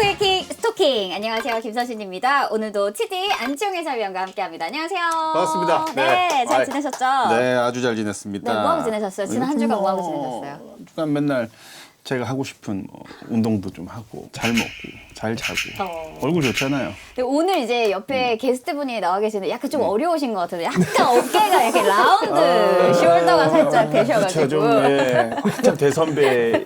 트래킹 스토킹. 안녕하세요, 김서진입니다. 오늘도 TD 안치홍 해설위원과 함께합니다. 안녕하세요. 반갑습니다. 네, 잘 지내셨죠? 네, 아주 잘 지냈습니다. 네, 뭐하고 지내셨어요? 지난 한 주간 뭐하고 지내셨어요? 주간 맨날 제가 하고 싶은 운동도 좀 하고 잘 먹고 잘 자고 얼굴 좋잖아요. 네, 오늘 이제 옆에 게스트분이 나와 계시는데 약간 좀 어려우신 것 같은데 약간 어깨가 이렇게 라운드 숄더가 살짝 되셔가지고 그렇죠, 좀 한참 대선배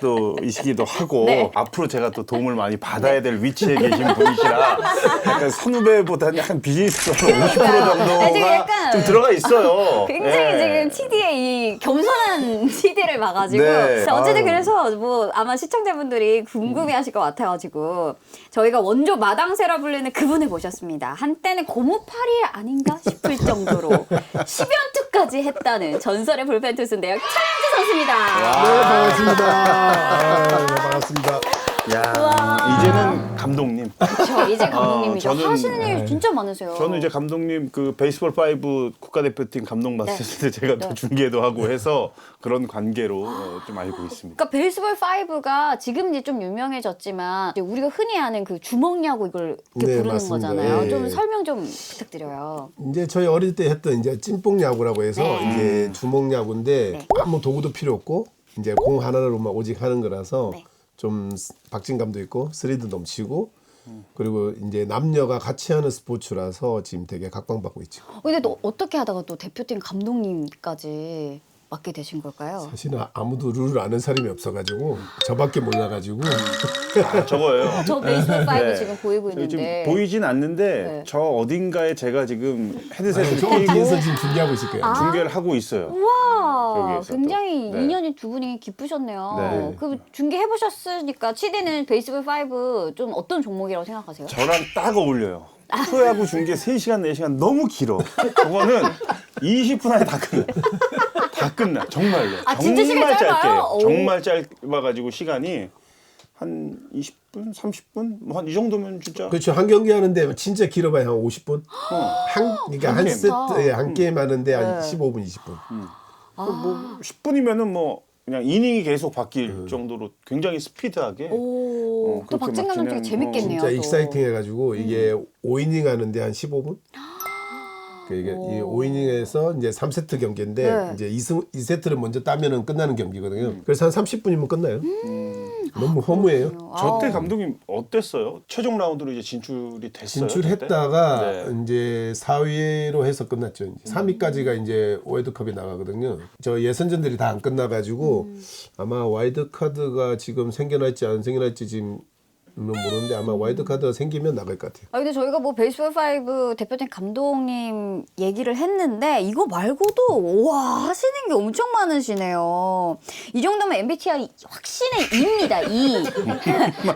또 이시기도 하고 네. 앞으로 제가 또 도움을 많이 받아야 될 위치에 계신 분이시라 약간 선후배보다는 약간 비즈니스적으로 50% 아, 지금 정도가 약간 좀 들어가 있어요. 굉장히 네. 지금 TD의 이 겸손한 TD를 봐가지고 네. 어쨌든 아유. 그래서 뭐 아마 시청자분들이 궁금해하실 것 같아가지고 저희가 원조 마당새라 불리는 그분을 모셨습니다. 한때는 고무팔이 아닌가 싶을 정도로 10연투까지 했다는 전설의 불펜 투수인데요. 차영주 선수입니다. 네, 반갑습니다. 네, 반갑습니다. 야, 이제는 감독님. 그렇죠. 이제 감독님이죠. 저는- 하시는 일 진짜 많으세요. 저는 이제 감독님 그 베이스볼 5 국가대표팀 감독 맡으실 때 제가 또 중계도 하고 해서 그런 관계로 좀 알고 있습니다. 그러니까 베이스볼 5가 지금 이제 좀 유명해졌지만 이제 우리가 흔히 아는 그 주먹야구 이걸 이렇게 네, 부르는 맞습니다. 거잖아요. 예, 좀 예. 설명 좀 부탁드려요. 이제 저희 어릴 때 했던 이제 찐뽕 야구라고 해서 네. 이제 주먹 야구인데 네. 아무 도구도 필요 없고 이제 공 하나로만 오직 하는 거라서 네. 좀 박진감도 있고 스릴도 넘치고 그리고 이제 남녀가 같이 하는 스포츠라서 지금 되게 각광받고 있죠. 근데 또 어떻게 하다가 또 대표팀 감독님까지 맡게 되신 걸까요? 사실은 아무도 룰을 아는 사람이 없어가지고 저밖에 몰라가지고 저거예요. 저 베이스볼 5 네. 지금 보이고 지금 있는데 보이진 않는데 네. 저 어딘가에 제가 지금 헤드셋을 저 끼고 뒤에서 지금 중계하고 있을 거예요. 중계를 하고 있어요. 와 여기에서 굉장히 또. 네. 인연이 두 분이 기쁘셨네요. 네. 그 중계 해보셨으니까 치디는 베이스볼 5 좀 어떤 종목이라고 생각하세요? 저랑 딱 어울려요. 프로야구 중계 3시간, 4시간 너무 길어. 저거는 20분 안에 다 끝나. 다 끝나. 정말로. 아, 진짜 시간 정말 짧게. 짧아요? 오. 정말 짧아가지고 시간이 한 20분, 30분? 뭐 한 이 정도면 진짜. 그렇죠. 한 경기 하는데 진짜 길어봐야 한 50분. 그러니까 한 한 게임. 세트에 한 게임 하는데 한 네. 15분, 20분. 뭐 10분이면은 뭐 그냥 이닝이 계속 바뀔 정도로 굉장히 스피드하게. 오, 또 그렇게 박진 감독 되게 막히는, 재밌겠네요. 진짜 또. 익사이팅 해가지고 이게 5이닝 하는데 한 15분? 이게 이 5이닝에서 이제 3세트 경기인데 네. 이제 2세트를 먼저 따면은 끝나는 경기거든요. 그래서 한 30분이면 끝나요. 너무 허무해요. 저때 감독님 어땠어요? 최종 라운드로 이제 진출이 됐어요. 진출했다가 저때? 네. 이제 4위로 해서 끝났죠. 이제 3위까지가 이제 월드컵이 나가거든요. 저 예선전들이 다 안 끝나가지고 아마 와일드카드가 지금 생겨날지 안 생겨날지 지금 모르는데 아마 와일드카드가 생기면 나갈 것 같아요. 아 근데 저희가 뭐 베이스볼 5 대표팀 감독님 얘기를 했는데 이거 말고도 와 하시는 게 엄청 많으시네요. 이 정도면 MBTI 확신의 E입니다. E.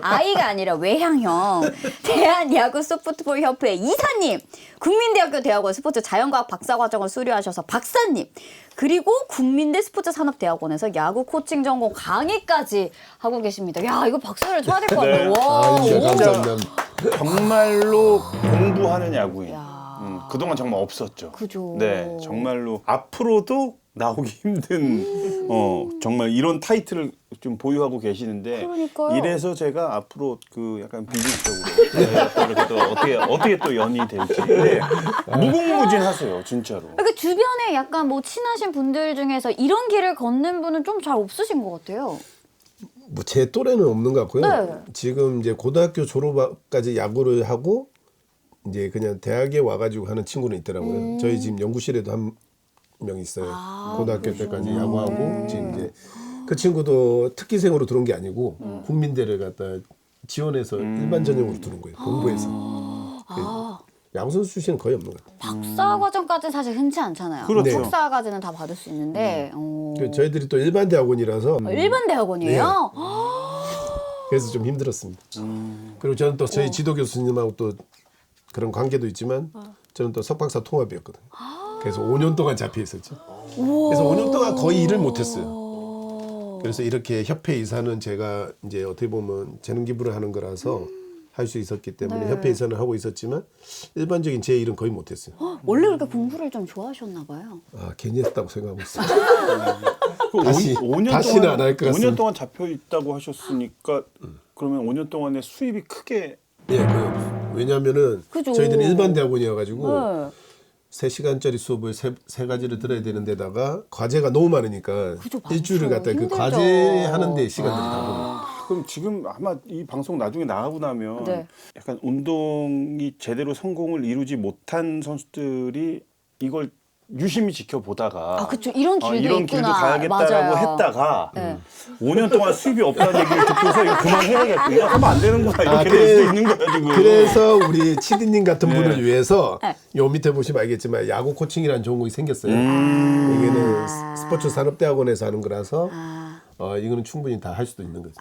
I가 아니라 외향형. 대한야구 소프트볼 협회 이사님, 국민대학교 대학원 스포츠 자연과학 박사과정을 수료하셔서 박사님, 그리고 국민대 스포츠산업대학원에서 야구 코칭 전공 강의까지 하고 계십니다. 야 이거 박수를 쳐야 될 것 같아요. 네. 와. 네, 오. 감사합니다. 정말로 공부하는 야구인. 야. 그동안 정말 없었죠. 그죠. 네, 정말로 앞으로도 나오기 힘든 정말 이런 타이틀을 좀 보유하고 계시는데 그러니까요. 이래서 제가 앞으로 그 약간 비즈니스적으로 이렇게 또 어떻게 또 연이 될지 네, 무궁무진하세요, 진짜로. 그러니까 주변에 약간 뭐 친하신 분들 중에서 이런 길을 걷는 분은 좀 잘 없으신 것 같아요. 뭐 제 또래는 없는 것 같고요. 네. 지금 이제 고등학교 졸업까지 야구를 하고 이제 그냥 대학에 와가지고 하는 친구는 있더라고요. 저희 지금 연구실에도 한 명 있어요. 고등학교 때까지 야구하고 지금 이제 그 친구도 특기생으로 들어온 게 아니고 국민대를 갖다 지원해서 일반 전형으로 들어온 거예요. 공부해서. 야구 선수 출신은 거의 없는 것 같아요. 박사 과정까지는 사실 흔치 않잖아요. 그렇죠. 석사까지는 다 받을 수 있는데 저희들이 또 일반 대학원이라서 일반 대학원이에요? 그래서 좀 힘들었습니다. 그리고 저는 또 저희 지도 교수님하고 또 그런 관계도 있지만 저는 또 석박사 통합이었거든요. 그래서 5년 동안 잡혀 있었죠. 그래서 5년 동안 거의 일을 못했어요. 그래서 이렇게 협회 이사는 제가 이제 어떻게 보면 재능 기부를 하는 거라서 할 수 있었기 때문에 협회 이사는 하고 있었지만 일반적인 제 일은 거의 못했어요. 원래 그렇게 공부를 좀 좋아하셨나 봐요. 아 괜히 했다고 생각하고 있어요. 그 다시는 안 할 것 같습니다. 5년 동안 잡혀 있다고 하셨으니까 그러면 5년 동안에 수입이 크게 예, 왜냐하면은 그죠. 저희들은 일반 대학원이어가지고 네. 3시간짜리 수업을 세 가지를 들어야 되는 데다가 과제가 너무 많으니까 그죠, 많죠. 일주일을 갖다 그 힘들죠. 과제 하는데 시간들이 다 보는. 그럼 지금 아마 이 방송 나중에 나가고 나면 네. 약간 운동이 제대로 성공을 이루지 못한 선수들이 이걸 유심히 지켜보다가 아, 그쵸. 이런 길도 이런 있구나. 길도 가야겠다라고 맞아요. 했다가 네. 5년 동안 수입이 없다는 얘기를 듣고서 이거 그만해야겠다. 이거 하면 안 되는구나. 이렇게 아, 될 수도 있는 거야 지금. 그래서 우리 치디님 같은 네. 분을 위해서 네. 요 밑에 보시면 알겠지만 야구 코칭이라는 전공이 생겼어요. 이게는 스포츠 산업대학원에서 하는 거라서 이거는 충분히 다 할 수도 있는 거죠.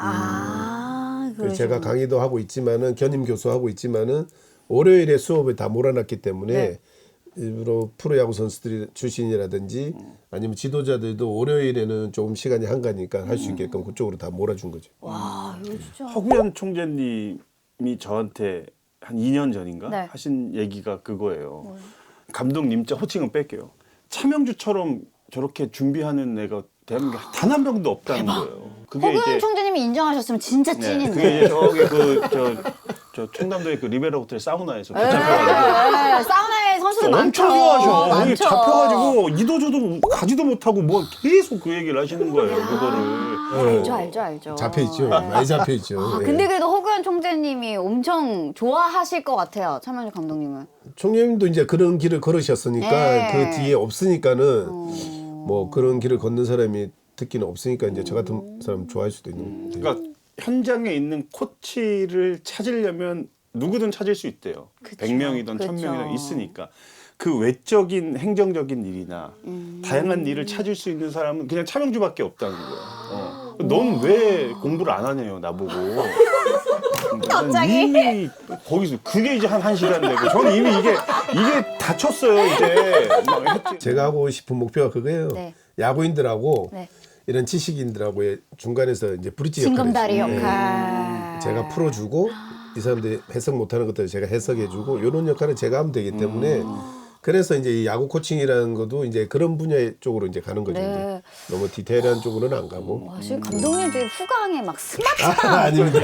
그래서 제가 강의도 하고 있지만은 견임 교수하고 있지만은 월요일에 수업을 다 몰아놨기 때문에 네. 일부러 프로야구 선수들이 출신이라든지 아니면 지도자들도 월요일에는 조금 시간이 한가니까 할 수 있게끔 그쪽으로 다 몰아준 거죠. 와, 이거 진짜. 허구현 총재님이 저한테 한 2년 전인가 네. 하신 얘기가 그거예요. 감독님자 호칭은 뺄게요. 차명주처럼 저렇게 준비하는 애가 대한민국에 단 한 명도 없다는 거예요. 그게 허근 총재님이 인정하셨으면 진짜 네, 찐인데. 그게 이제 저기 저 청담동의 그 리베라 호텔 사우나에서 붙잡혀가지고 네, 사우나에 선수들 많죠. 엄청 좋아하셔. 거기 많죠. 잡혀가지고 이도저도 가지도 못하고 뭐 계속 그 얘기를 하시는 거예요. 그거를. 알죠. 잡혀 있죠. 많이 잡혀 있죠. 아, 예. 근데 그래도 허구현 총재님이 엄청 좋아하실 것 같아요. 차명주 감독님은. 총님도 이제 그런 길을 걸으셨으니까 네. 그 뒤에 없으니까는 뭐 그런 길을 걷는 사람이 듣기는 없으니까 이제 저 같은 사람 좋아할 수도 있는 거예요. 그러니까 현장에 있는 코치를 찾으려면 누구든 찾을 수 있대요. 그쵸. 100명이든 그쵸. 1000명이든 있으니까. 그 외적인 행정적인 일이나 다양한 일을 찾을 수 있는 사람은 그냥 차명주밖에 없다는 거예요. 넌 왜 공부를 안 하냐요, 나보고. 갑자기? 이미 거기서 그게 이제 한 1시간 되고 저는 이미 이게 다쳤어요, 이제. 막 했지. 제가 하고 싶은 목표가 그거예요. 네. 야구인들하고 네. 이런 지식인들하고의 중간에서 이제 브릿지 역할을 징검다리 해주고, 역할. 제가 풀어주고 이 사람들이 해석 못하는 것들을 제가 해석해주고 이런 역할을 제가 하면 되기 때문에 그래서 이제 이 야구 코칭이라는 것도 이제 그런 분야 쪽으로 이제 가는 거죠. 네. 이제. 너무 디테일한 쪽으로는 안 가고. 사실 감독님 되게 후강에 막 스마트한 아닙니다.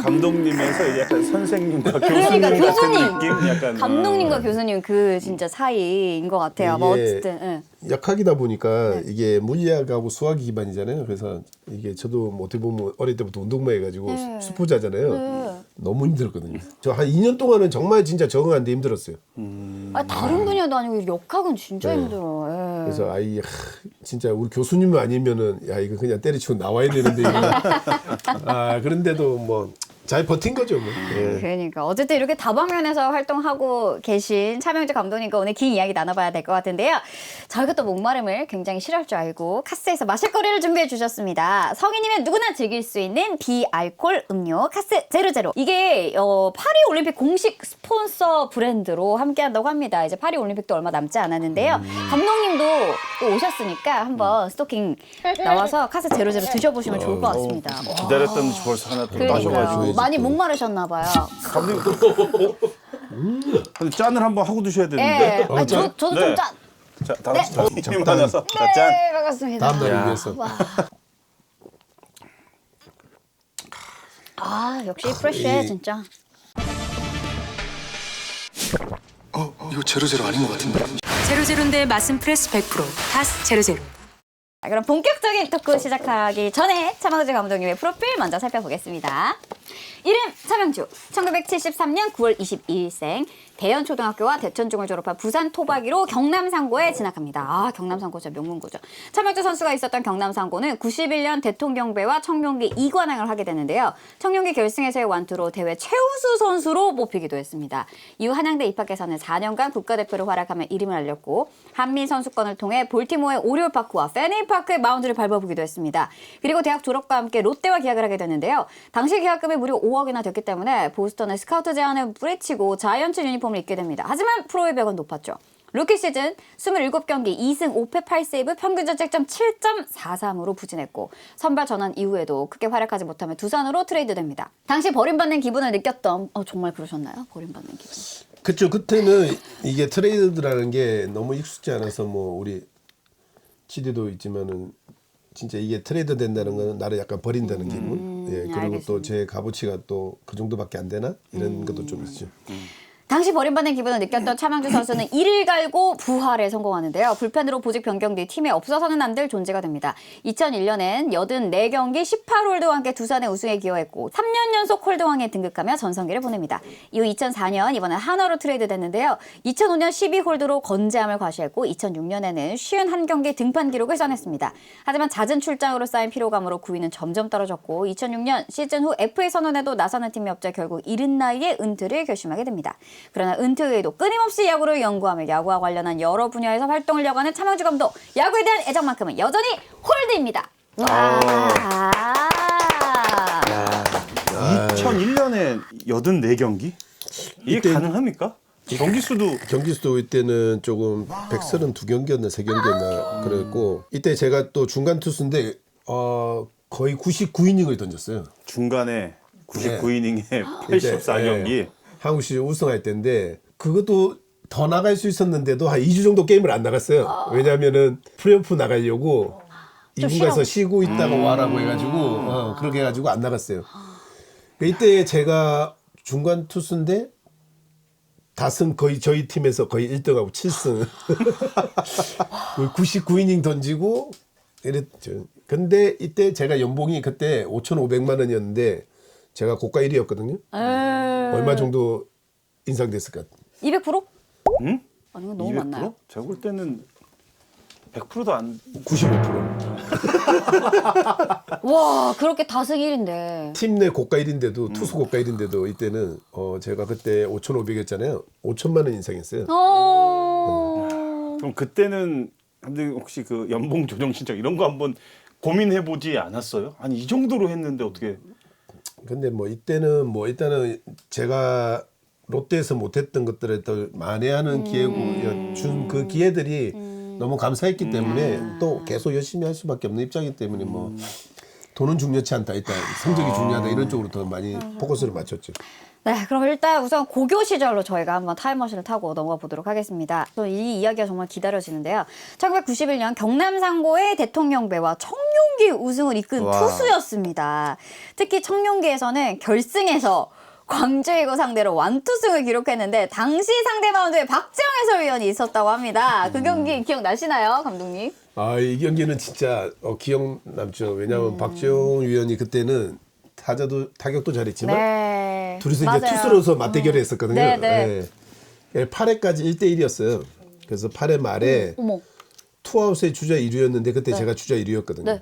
감독님에서 이제 약간 선생님과 교수님 그러니까 같은 교수님. 느낌? 약간 감독님과 교수님 그 진짜 사이인 것 같아요. 뭐 이게 어쨌든. 예. 역학이다 보니까 네. 이게 물리학하고 수학이 기반이잖아요. 그래서 이게 저도 뭐 어떻게 보면 어릴 때부터 운동만 해가지고 네. 수포자잖아요. 네. 너무 힘들거든요. 저 한 2년 동안은 정말 진짜 적응하는데 힘들었어요. 다른 분야도 아니고 역학은 진짜 힘들어. 예. 그래서 아이 진짜 우리 교수님 아니면은 야 이거 그냥 때려치고 나와야 되는데 이거. 그런데도 뭐 잘 버틴 거죠. 뭐. 예. 그러니까 어쨌든 이렇게 다방면에서 활동하고 계신 차명주 감독님과 오늘 긴 이야기 나눠봐야 될 것 같은데요. 저희가 또 목마름을 굉장히 싫어할 줄 알고 카스에서 마실거리를 준비해 주셨습니다. 성인이면 누구나 즐길 수 있는 비알콜 음료 카스 제로제로. 이게 파리 올림픽 공식 스폰서 브랜드로 함께한다고 합니다. 이제 파리 올림픽도 얼마 남지 않았는데요. 감독님도 또 오셨으니까 한번 스토킹 나와서 카스 제로제로 드셔보시면 좋을 것 같습니다. 기다렸던 벌써 하나 또 마셔가지고. 그러니까요. 많이 목마르셨나 봐요. 감독님, 근데 짠을 한번 하고 드셔야 예. 되는데. 아니, 저도 네. 좀 짠. 자, 다 같이 힘 받아서. 자, 짠. 네, 반갑습니다. 다음 날을 야. 위해서. 역시 프레쉬해 진짜. 이거 제로제로 아닌 것 같은데. 제로제로인데 맛은 프레시 100%. 다스 제로제로. 자, 그럼 본격적인 토크 시작하기 전에 차명주 감독님의 프로필 먼저 살펴보겠습니다. 이름 차명주, 1973년 9월 22일생, 대연초등학교와 대천중을 졸업한 부산 토박이로 경남상고에 진학합니다. 경남상고 진짜 명문고죠. 차명주 선수가 있었던 경남상고는 91년 대통경배와 청룡기 2관왕을 하게 되는데요. 청룡기 결승에서의 완투로 대회 최우수 선수로 뽑히기도 했습니다. 이후 한양대 입학해서는 4년간 국가대표로 활약하며 이름을 알렸고 한미 선수권을 통해 볼티모어의 오리올파크와 페니파크의 마운드를 밟아보기도 했습니다. 그리고 대학 졸업과 함께 롯데와 계약을 하게 되는데요. 당시 계약금이 무려 5억이나 됐기 때문에 보스턴의 스카우트 제안을 뿌리치고 자이언츠 유니폼을 입게 됩니다. 하지만 프로의 벽은 높았죠. 루키 시즌 27경기 2승 5패 8세이브 평균 자책점 7.43으로 부진했고 선발 전환 이후에도 크게 활약하지 못하며 두산으로 트레이드됩니다. 당시 버림받는 기분을 느꼈던 정말 그러셨나요? 버림받는 기분. 그쵸. 그때는 이게 트레이드라는 게 너무 익숙지 않아서 뭐 우리 치디도 있지만은 진짜 이게 트레이드 된다는 거는 나를 약간 버린다는 기분. 예, 그리고 알겠습니다. 또 제 값어치가 또 그 정도밖에 안 되나 이런 것도 좀 있죠. 당시 버림받는 기분을 느꼈던 차명주 선수는 이를 갈고 부활에 성공하는데요. 불펜으로 보직 변경 뒤 팀에 없어서는 안 될 존재가 됩니다. 2001년엔 84경기 18홀드와 함께 두산의 우승에 기여했고 3년 연속 홀드왕에 등극하며 전성기를 보냅니다. 이후 2004년 이번엔 한화로 트레이드 됐는데요. 2005년 12홀드로 건재함을 과시했고 2006년에는 51경기 등판 기록을 써냈습니다. 하지만 잦은 출장으로 쌓인 피로감으로 9위는 점점 떨어졌고 2006년 시즌 후 FA 선언에도 나서는 팀이 없자 결국 이른 나이에 은퇴를 결심하게 됩니다. 그러나 은퇴 후에도 끊임없이 야구를 연구하며 야구와 관련한 여러 분야에서 활동을 이어가는 차명주 감독. 야구에 대한 애정만큼은 여전히 홀드입니다. 와. 2001년에 84경기? 이게 이때- 가능합니까? 경기 수도 경기수도 이때는 조금 132경기였나 3경기였나 그랬고 이때 제가 또 중간 투수인데 거의 99이닝을 던졌어요. 중간에 99이닝에 이때, 84경기. 예, 한국 시즌 우승할 때인데 그것도 더 나갈 수 있었는데도 한 2주 정도 게임을 안 나갔어요. 왜냐하면은 플레이오프 나가려고 좀 2군 가서 쉬라고. 쉬고 있다가 와라고 해가지고 그렇게 해가지고 안 나갔어요. 이때 제가 중간 투수인데 다승 거의 저희 팀에서 거의 1등하고 7승 99이닝 던지고 이랬죠. 근데 이때 제가 연봉이 그때 5,500만 원이었는데 제가 고가 1위였거든요. 얼마 정도 인상됐을까? 200%? 응? 아니, 이건 너무 200%? 많나요? 제가 볼 때는 100%도 안 95%. 와, 그렇게 다승 1인데. 팀 내 고가 1인데도 투수 고가 1인데도 이때는 제가 그때 5,500이었잖아요. 5천만 원 인상했어요. 그럼 그때는 감독님 혹시 그 연봉 조정 신청 이런 거 한번 고민해 보지 않았어요? 아니 이 정도로 했는데 어떻게 근데 뭐 이때는 뭐 일단은 제가 롯데에서 못했던 것들을 더 만회하는 기회고 준 그 기회들이 너무 감사했기 때문에 또 계속 열심히 할 수밖에 없는 입장이기 때문에 뭐 돈은 중요치 않다 일단 성적이 중요하다 이런 쪽으로 더 많이 포커스를 맞췄죠. 네, 그럼 일단 우선 고교 시절로 저희가 한번 타임머신을 타고 넘어가 보도록 하겠습니다. 저는 이 이야기가 정말 기다려지는데요. 1991년 경남상고의 대통령배와 청룡기 우승을 이끈 와. 투수였습니다. 특히 청룡기에서는 결승에서 광주이고 상대로 완투승을 기록했는데 당시 상대 마운드에 박재영 해설위원이 있었다고 합니다. 그 경기 기억나시나요, 감독님? 아, 이 경기는 진짜 기억 남죠. 왜냐하면 박지용 위원이 그때는 타격도 잘했지만 네. 둘이서 이제 맞아요. 투수로서 맞대결을 했었거든요. 네, 네. 예. 8회까지 1대1이었어요. 그래서 8회 말에 어머. 투아웃의 주자 1루였는데 그때 제가 주자 1루였거든요. 네.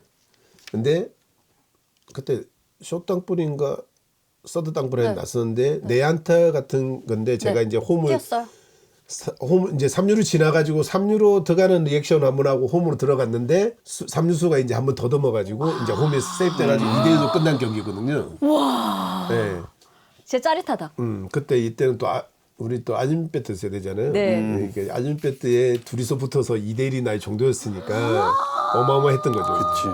근데 그때 쇼 땅볼인가 서드 땅볼에 났었는데 내안타 같은 건데 제가 네. 이제 홈을 뛰었어요. 홈 이제 3루를 지나가지고 3루로 들어가는 리액션 한번 하고 홈으로 들어갔는데 3루수가 이제 한번 더 넘어가지고 이제 홈에 세이프돼가지고 2대1로 끝난 경기거든요. 와. 네. 진짜 짜릿하다. 그때 이때는 또 우리 또 아줌배트 세대잖아요. 네. 그러니까 아줌배트에 둘이서 붙어서 2대1이 날 정도였으니까 어마어마했던 거죠. 그치.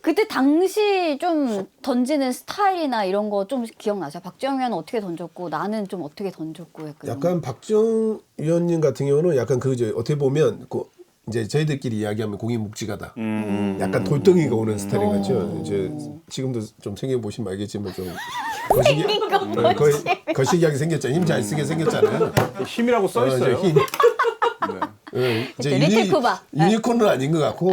그때 당시 좀 던지는 스타일이나 이런 거 좀 기억나세요? 박지영 위원은 어떻게 던졌고 나는 좀 어떻게 던졌고 했거든요. 약간 박정 위원님 같은 경우는 약간 그저 어떻게 보면 그 이제 저희들끼리 이야기하면 공이 묵직하다. 약간 돌덩이가 오는 스타일인 거죠. 이제 지금도 좀 생겨 보시면 알겠지만 좀 거시기하게 생겼잖아요. 힘 잘 쓰게 생겼잖아요. 힘이라고 써 있어요. 힘. 이제 리틀 쿠바. 유니콘은 아닌 것 같고.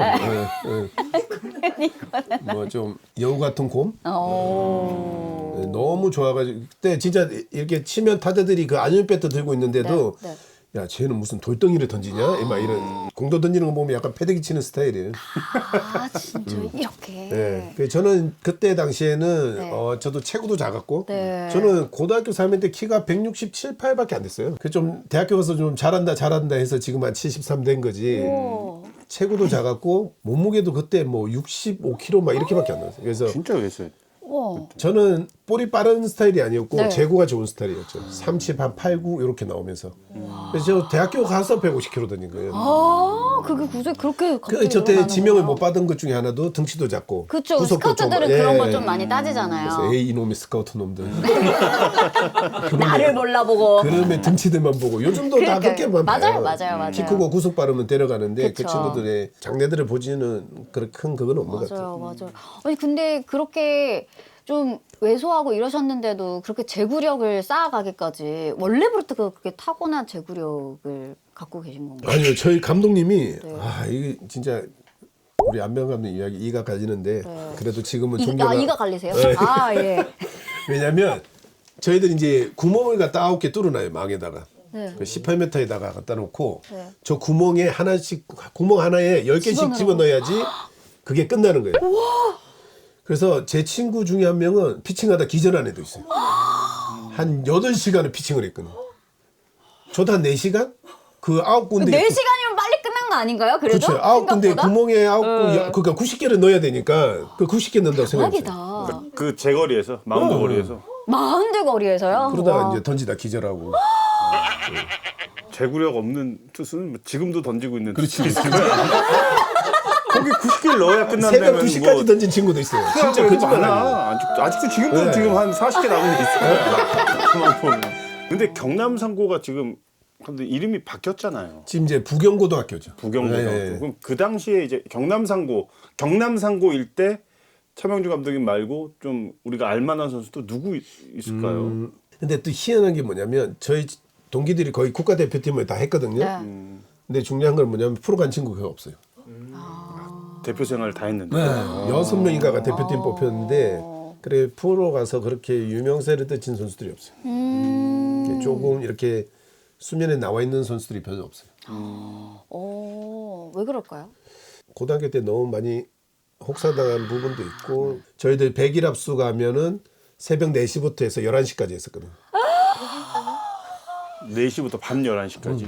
뭐 좀 여우 같은 곰. 너무 좋아가지고 그때 진짜 이렇게 치면 타자들이 그 안전 배트 들고 있는데도 네, 야 쟤는 무슨 돌덩이를 던지냐 막 이런 공도 던지는 거 보면 약간 패대기 치는 스타일이에요. 아 진짜 이렇게. 네. 그래서 저는 그때 당시에는 네. 저도 체구도 작았고 네. 저는 고등학교 3학년 때 키가 167, 8밖에 안 됐어요. 그 좀 대학교 가서 좀 잘한다 해서 지금 한 73 된 거지. 오. 체구도 작았고 몸무게도 그때 뭐 65kg 막 이렇게밖에 안 나왔어요. 그래서 진짜 왜했어요? 와. 저는 볼이 빠른 스타일이 아니었고 네. 제구가 좋은 스타일이었죠. 30, 한 8, 9 이렇게 나오면서. 그래서 저 대학교 가서 150kg 던진 거예요. 아, 그게 구세 그렇게 갑자기 저때 일어나는 지명을 거예요? 못 받은 것 중에 하나도 등치도 작고. 그쵸. 구속도 스카우트들은 좀, 그런 예. 거 좀 많이 따지잖아요. 그래서 에이 이놈의 스카우트 놈들. 나를 몰라보고. 그러면 등치들만 보고 요즘도 다 그러니까요. 그렇게만 맞아요, 봐요. 맞아요, 맞아요. 키 크고 구속 빠르면 데려가는데 그 그쵸. 친구들의 장래들을 보지는 그렇게 큰 그건 없는 것 같아요. 맞아요. 아니 근데 그렇게 좀 왜소하고 이러셨는데도 그렇게 제구력을 쌓아가기까지 원래부터 그렇게 타고난 제구력을 갖고 계신 건가요? 아니요, 저희 감독님이 네. 이게 진짜 우리 안병 감독 이야기 이가 가지는데 그래도 지금은 종교가 이가 갈리세요? 네. 아 예. 왜냐면 저희들 이제 구멍을 갖다 9개 뚫어놔요 망에다가. 네. 그 18m에다가 갖다 놓고 네. 저 구멍에 하나씩 구멍 하나에 10개씩 집어넣어야지 그게 끝나는 거예요. 그래서 제 친구 중에 한 명은 피칭하다 기절한 애도 있어요. 한 8시간을 피칭을 했거든요. 저도 한 4시간? 그 9군데 4시간이면 빨리 끝난 거 아닌가요? 그래도? 그렇죠. 9군데 생각보다? 구멍에 9군 그러니까 90개를 넣어야 되니까 그 90개 넣는다고 생각했어요. 대박이다. 그 제거리에서 마운드 거리에서 마흔대 거리에서요? 그러다가 와. 이제 던지다 기절하고. 제구력 없는 투수는 뭐 지금도 던지고 있는 그렇지. 투수 있어요. 거기 90개를 넣어야 새벽 끝난다면 2시까지 던진 친구도 있어요. 진짜 거짓말 아니에요. 많아. 아직도 지금도 네. 지금 한 40개 남은 게 있어요. 그만 보면. 근데 경남 상고가 지금 근데 이름이 바뀌었잖아요. 지금 이제 부경고등학교죠. 부경고등학교. 네. 그럼 그 당시에 이제 경남 상고일 때 차명주 감독님 말고 좀 우리가 알만한 선수 또 누구 있을까요? 근데 또 희한한 게 뭐냐면 저희 동기들이 거의 국가대표팀을 다 했거든요. 네. 근데 중요한 건 뭐냐면 프로 간 친구가 없어요. 대표 생활을 다 했는데. 네. 6명인가가 대표팀 뽑혔는데 그래 프로 가서 그렇게 유명세를 떨친 선수들이 없어요. 조금 이렇게 수면에 나와 있는 선수들이 별로 없어요. 왜 그럴까요? 고등학교 때 너무 많이 혹사당한 부분도 있고 저희들 100일 합수 가면은 새벽 4시부터 해서 11시까지 했었거든요. 4시부터 밤 11시까지.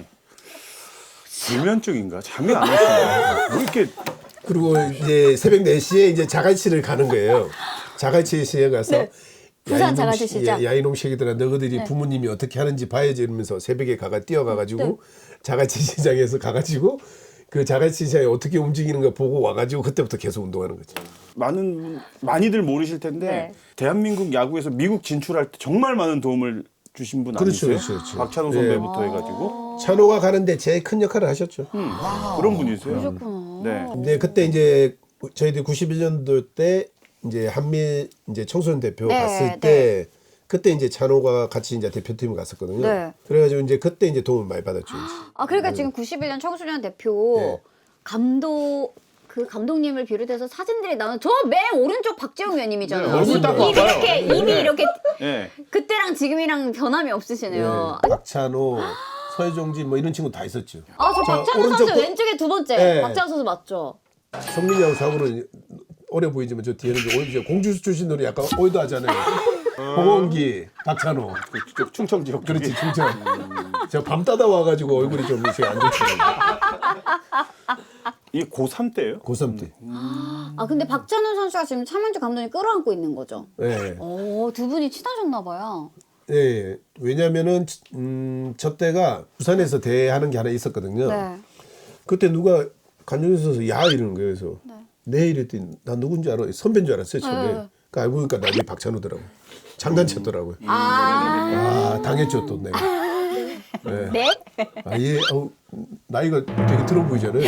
불면증인가? 잠이 안 오시나요? 뭐 이렇게 그리고 이제 새벽 4시에 이제 자갈치를 가는 거예요. 자갈치시에 가서 네. 부산 이놈 자갈치 시- 시장. 야 이놈 새끼들아 너희들이 부모님이 어떻게 하는지 봐야지 이러면서 새벽에 뛰어가가지고 자갈치 시장에서 가가지고 그 자갈치 시장이 어떻게 움직이는가 보고 와가지고 그때부터 계속 운동하는 거죠. 많이들 모르실 텐데 네. 대한민국 야구에서 미국 진출할 때 정말 많은 도움을 주신 분 그렇죠, 아니세요? 그렇죠. 박찬호 예. 선배부터 해가지고 찬호가 가는데 제일 큰 역할을 하셨죠. 그런 분이세요. 그러셨구나. 네. 근데 그때 이제 저희들 91년도 때 이제 한미 이제 청소년 대표 네, 갔을 때 그때 이제 찬호가 같이 이제 대표팀을 갔었거든요. 네. 그래가지고 이제 그때 이제 도움을 많이 받았죠. 이제. 아 그러니까 지금 91년 청소년 대표 네. 그 감독님을 비롯해서 사진들이 나오는 저 맨 오른쪽 박재홍 위원님이잖아요. 네, 얼굴 딱 입이 봐봐요. 이렇게 입이 네. 이렇게 네. 그때랑 지금이랑 변함이 없으시네요. 박찬호, 서혜정진 뭐 이런 친구 다 있었죠. 아 저 자, 박찬호 선수 오른쪽 왼쪽에 두 번째 네. 박찬호 선수 맞죠? 성민이하고 사고는 어려 보이지만 저 뒤에는 이제 오히려 공주 출신으로 약간 올드하잖아요. 홍원기, 박찬호. 그쪽 충청 지역 그렇지 쪽이. 진짜. 제가 밤 따다 와가지고 얼굴이 좀 이렇게 안 좋죠. 이게 고3 때예요? 고3 때. 아 근데 박찬호 선수가 지금 차명주 감독님 끌어안고 있는 거죠? 네. 두 분이 친하셨나 봐요. 예. 왜냐면은 저 때가 부산에서 대회하는 게 하나 있었거든요. 네. 그때 누가 간종현 선수 야 이러는 거예요. 그래서 내 이랬더니 나 누군지 알아? 선배인 줄 알았어요 처음에. 네. 그러니까 알고 보니까 나중에 박찬호더라고. 장난쳤더라고요. 아, 당했죠 또 내가. 네. 네? 예. 나이가 되게 들어 보이잖아요.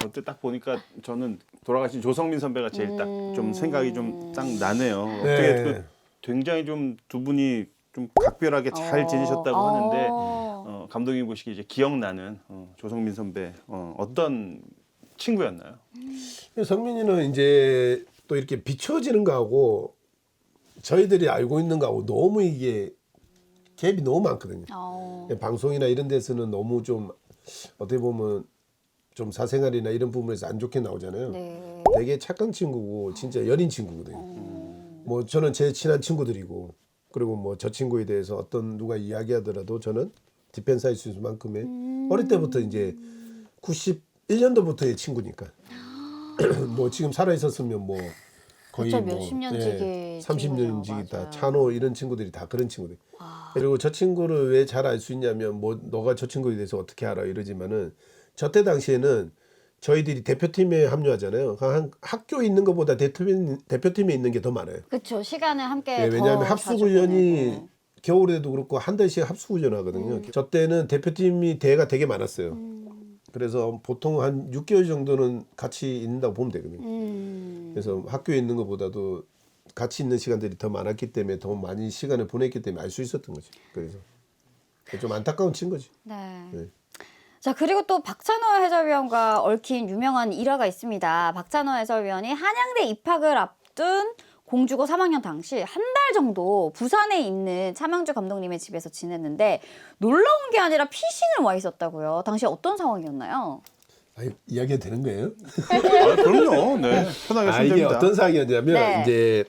그때 딱 보니까 저는 돌아가신 조성민 선배가 제일 딱 좀 생각이 좀 딱 나네요. 어떻게 그 굉장히 좀 두 분이 좀 각별하게 잘 지내셨다고 하는데 감독님 보시기에 이제 기억나는 조성민 선배 어떤 친구였나요? 성민이는 이제 또 이렇게 비춰지는 거하고 저희들이 알고 있는 거하고 너무 이게 갭이 너무 많거든요. 방송이나 이런 데서는 너무 좀 어떻게 보면 좀 사생활이나 이런 부분에서 안 좋게 나오잖아요. 네. 되게 착한 친구고 진짜 여린 친구거든요. 뭐 저는 제 친한 친구들이고 그리고 뭐 저 친구에 대해서 어떤 누가 이야기하더라도 저는 디펜스 할 수 있을 만큼의 어릴 때부터 이제 91년도부터의 친구니까 뭐 지금 살아 있었으면 뭐 거의 그쵸, 뭐 몇십 년 지기 30년 친구죠. 지기다. 맞아요. 찬호 이런 친구들이 다 그런 친구들. 그리고 저 친구를 왜 잘 알 수 있냐면 뭐 너가 저 친구에 대해서 어떻게 알아 이러지만은 저 때 당시에는 저희들이 대표팀에 합류하잖아요. 한 학교에 있는 것보다 대표팀에 있는 게 더 많아요. 그쵸. 시간을 함께 네, 더 왜냐하면 자주 합숙훈련이 보내고. 겨울에도 그렇고 한 달씩 합숙훈련 하거든요. 저 때는 대표팀이 대회가 되게 많았어요. 그래서 보통 한 6개월 정도는 같이 있는다고 보면 되거든요. 그래서 학교에 있는 것보다도 같이 있는 시간들이 더 많았기 때문에 더 많이 시간을 보냈기 때문에 알 수 있었던 거죠. 그래서 좀 안타까운 친구지. 네. 네. 자, 그리고 또 박찬호 해설위원과 얽힌 유명한 일화가 있습니다. 박찬호 해설위원이 한양대 입학을 앞둔 공주고 3학년 당시 한 달 정도 부산에 있는 차명주 감독님의 집에서 지냈는데 놀러온 게 아니라 피신을 와 있었다고요. 당시 어떤 상황이었나요? 이야기가 되는 거예요? 그럼요. 네. 편하게 이게 신됩니다. 어떤 상황이었냐면 네. 이제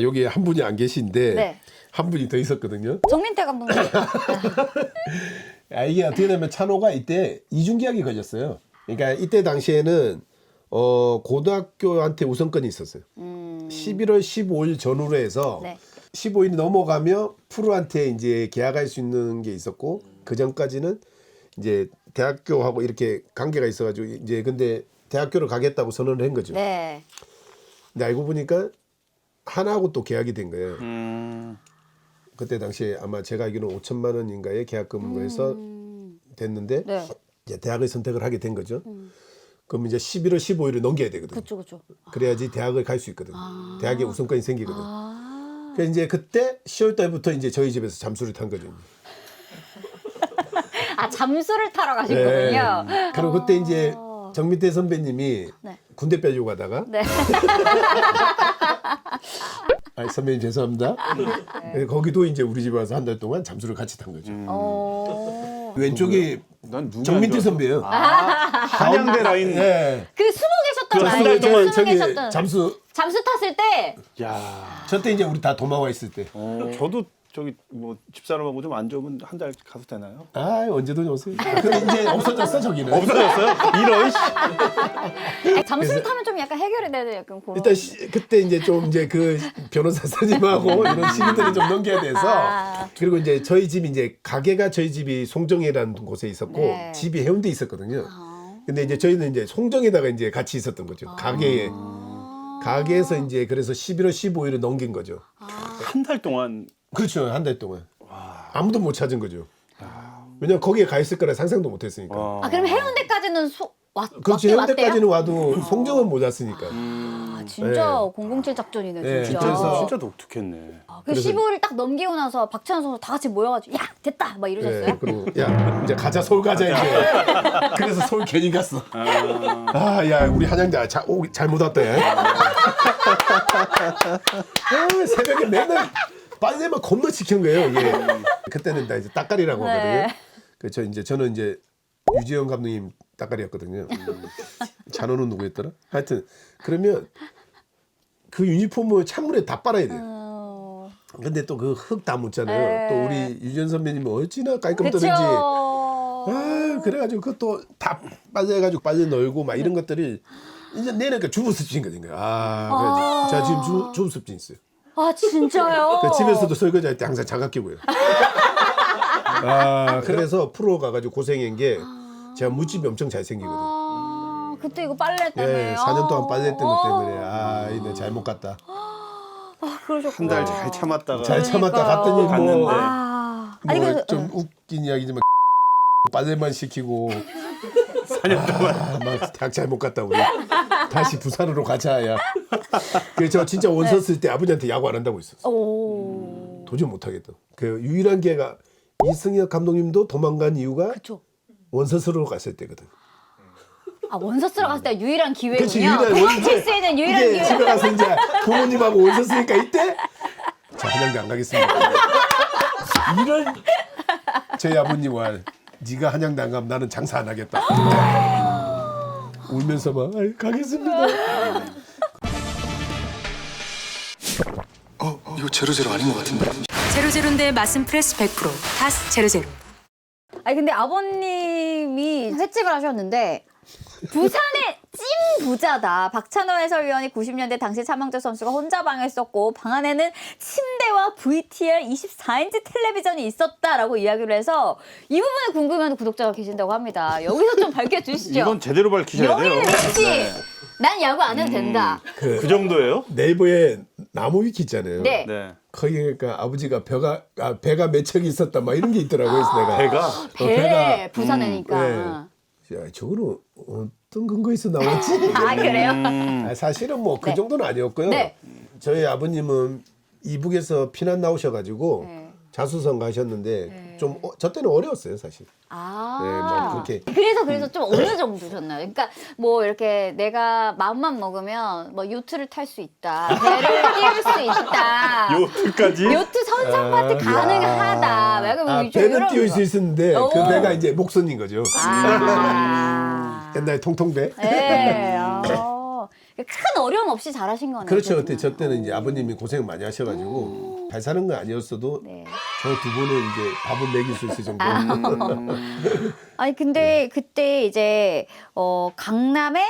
여기 한 분이 안 계신데 네. 한 분이 더 있었거든요. 정민태 감독님. 이게 어떻게 되면 찬호가 이때 이중계약이 걸렸어요. 그러니까 이때 당시에는 고등학교한테 우선권이 있었어요. 11월 15일 전후로 해서 네. 15일이 넘어가며 프로한테 이제 계약할 수 있는 게 있었고 그 전까지는 이제 대학교하고 이렇게 관계가 있어가지고 이제 근데 대학교를 가겠다고 선언을 한 거죠. 네. 근데 알고 보니까 하나하고 또 계약이 된 거예요. 그때 당시에 아마 제가 알기로는 5천만 원인가의 계약금으로 해서 됐는데 네. 이제 대학을 선택을 하게 된 거죠. 그럼 이제 11월 15일을 넘겨야 되거든요. 그쵸. 그래야지 대학을 갈 수 있거든. 대학에 우선권이 생기거든. 그래서 이제 그때 10월 달부터 이제 저희 집에서 잠수를 탄 거죠. 아, 잠수를 타러 가신 네. 거군요. 그리고 그때 이제 정민태 선배님이 네. 군대 빼려고 하다가 네. 선배님 죄송합니다. 거기도 이제 우리 집에 와서 한 달 동안 잠수를 같이 탄 거죠. 왼쪽이 난 누가 정민태 안 좋아하죠? 선배예요. 한양대 라인. 네. 그 수모 계셨던 수모 날에 동안 수모 저기 계셨던 잠수 잠수 탔을 때 야. 저 때 이제 우리 다 도망와 있을 때. 저도 저기 뭐 집사람하고 좀 안 좋으면 한 달 가도 되나요? 언제든 오세요. 근데 이제 없어졌어 저기는. 없어졌어요? 이런. 아니, 잠수를 타면 좀 약간 해결이 되는 약간 그런. 일단 그때 이제 좀 이제 그 변호사 선임하고 이런 시기들을 좀 넘겨야 돼서 그리고 이제 저희 집이 이제 가게가 저희 집이 송정이라는 곳에 있었고 네. 집이 해운대에 있었거든요. 근데 이제 저희는 이제 송정에다가 이제 같이 있었던 거죠. 가게에서 이제 그래서 11월 15일을 넘긴 거죠. 한 달 동안. 그렇죠. 한 달 동안. 아무도 못 찾은 거죠. 왜냐면 거기에 가 있을 거라 상상도 못 했으니까. 아, 그럼 해운대까지는 그렇지. 왔대요? 해운대까지는 와도 송정은 못 왔으니까. 아, 진짜 007 작전이네, 네, 진짜. 그래서 진짜 독특했네. 그 15일 딱 넘기고 나서 박찬호 선수 다 같이 모여가지고 야 됐다 막 이러셨어요? 네, 그리고 야 이제 가자 서울 가자 이제. 그래서 서울 괜히 갔어. 야 우리 한양대 잘못 왔다. 새벽에 맨날 빨래만 겁나 지키는 거예요. 이게 그때는 나 이제 따까리라고 하거든요. 그렇죠. 이제 저는 이제 유지영 감독님 따까리였거든요. 찬호는 누구였더라? 하여튼 그러면 그 유니폼을 찬물에 다 빨아야 돼요. 근데 또 그 흙 다 묻잖아요. 또 우리 유지영 선배님은 어찌나 깔끔 떠는지. 그래가지고 그것도 다 빨래가지고 빨래 널고 막 이런 것들을 이제 내니까 주부습진 거든 거야. 그래서 제가 지금 주부습진 있어요. 아 진짜요? 그 집에서도 설거지 할 때 항상 장갑 끼고요. 그래서 프로 가가지고 고생한 게 제가 무집이 엄청 잘생기거든. 그때 이거 빨래 때문에. 4년 동안 빨래했던 것 때문에 이거 잘못 갔다. 한 달 잘 참았다가. 잘 참았다 갔더니 갔는데. 뭐, 아니 좀 웃긴 이야기지만 빨래만 시키고 4년 동안. 막 대학 잘못 갔다 우리 다시 부산으로 가자야. 그래서 저 진짜 원서 쓸 때 아버지한테 야구 안 한다고 했었어. 도저히 못 하겠다. 그 유일한 기회가 이승엽 감독님도 도망간 이유가 그쵸. 원서 쓰러 갔을 때거든. 아 원서 쓰러 갔을 때 유일한 기회군요. 그렇지, 유일한 도망칠 수 있는 유일한 이게 기회. 집에 가서 이제 부모님하고 원서 쓰니까 이때 자 한양대 안 가겠습니다. 이런 저희 아버님과 네가 한양대 안 가면 나는 장사 안 하겠다. 울면서 막 가겠습니다. 이거 제로제로 아닌 것 같은데. 제로제로인데 맛은 프레스 100%. 다스 제로제로. 아니 근데 아버님이 횟집을 하셨는데 부산의 찜 부자다. 박찬호 해설위원이 90년대 당시 차명재 선수가 혼자 방을 썼고 방 안에는 침대와 VTR 24인치 텔레비전이 있었다라고 이야기를 해서 이 부분에 궁금해하는 구독자가 계신다고 합니다. 여기서 좀 밝혀주시죠. 이건 제대로 밝히셔야 돼요. 영일 리치. 난 야구 안 해도 된다. 그 정도예요? 네이버에 나무 위키 있잖아요. 네. 네. 거기 그러니까 아버지가 배가 몇 척이 있었다 막 이런 게 있더라고요. 그래서 내가 배가 배 부산에니까. 네. 야, 저거는 어떤 근거에서 나왔지? 아 그래요? 사실은 뭐 그 네. 정도는 아니었고요. 네. 저희 아버님은 이북에서 피난 나오셔가지고 네. 자수성 가셨는데 좀 저 때는 어려웠어요 사실. 아. 네, 뭐 그렇게. 그래서 좀 어느 정도셨나요? 그러니까 뭐 이렇게 내가 마음만 먹으면 뭐 요트를 탈 수 있다, 배를 띄울 수 있다, 요트까지? 요트 선상 파티 가능하다. 약간 뭐 좀 배는 이런 띄울 거. 수 있었는데 오. 그 배가 이제 목선인 거죠. 아. 옛날 통통배. 네. 큰 어려움 없이 잘하신 거네요. 그렇죠. 그때는. 그때 저 때는 이제 아버님이 고생 많이 하셔가지고 잘 사는 건 아니었어도 네. 저 두 분은 이제 밥을 먹일 수 있을 정도. 아니 근데 그때 이제 강남에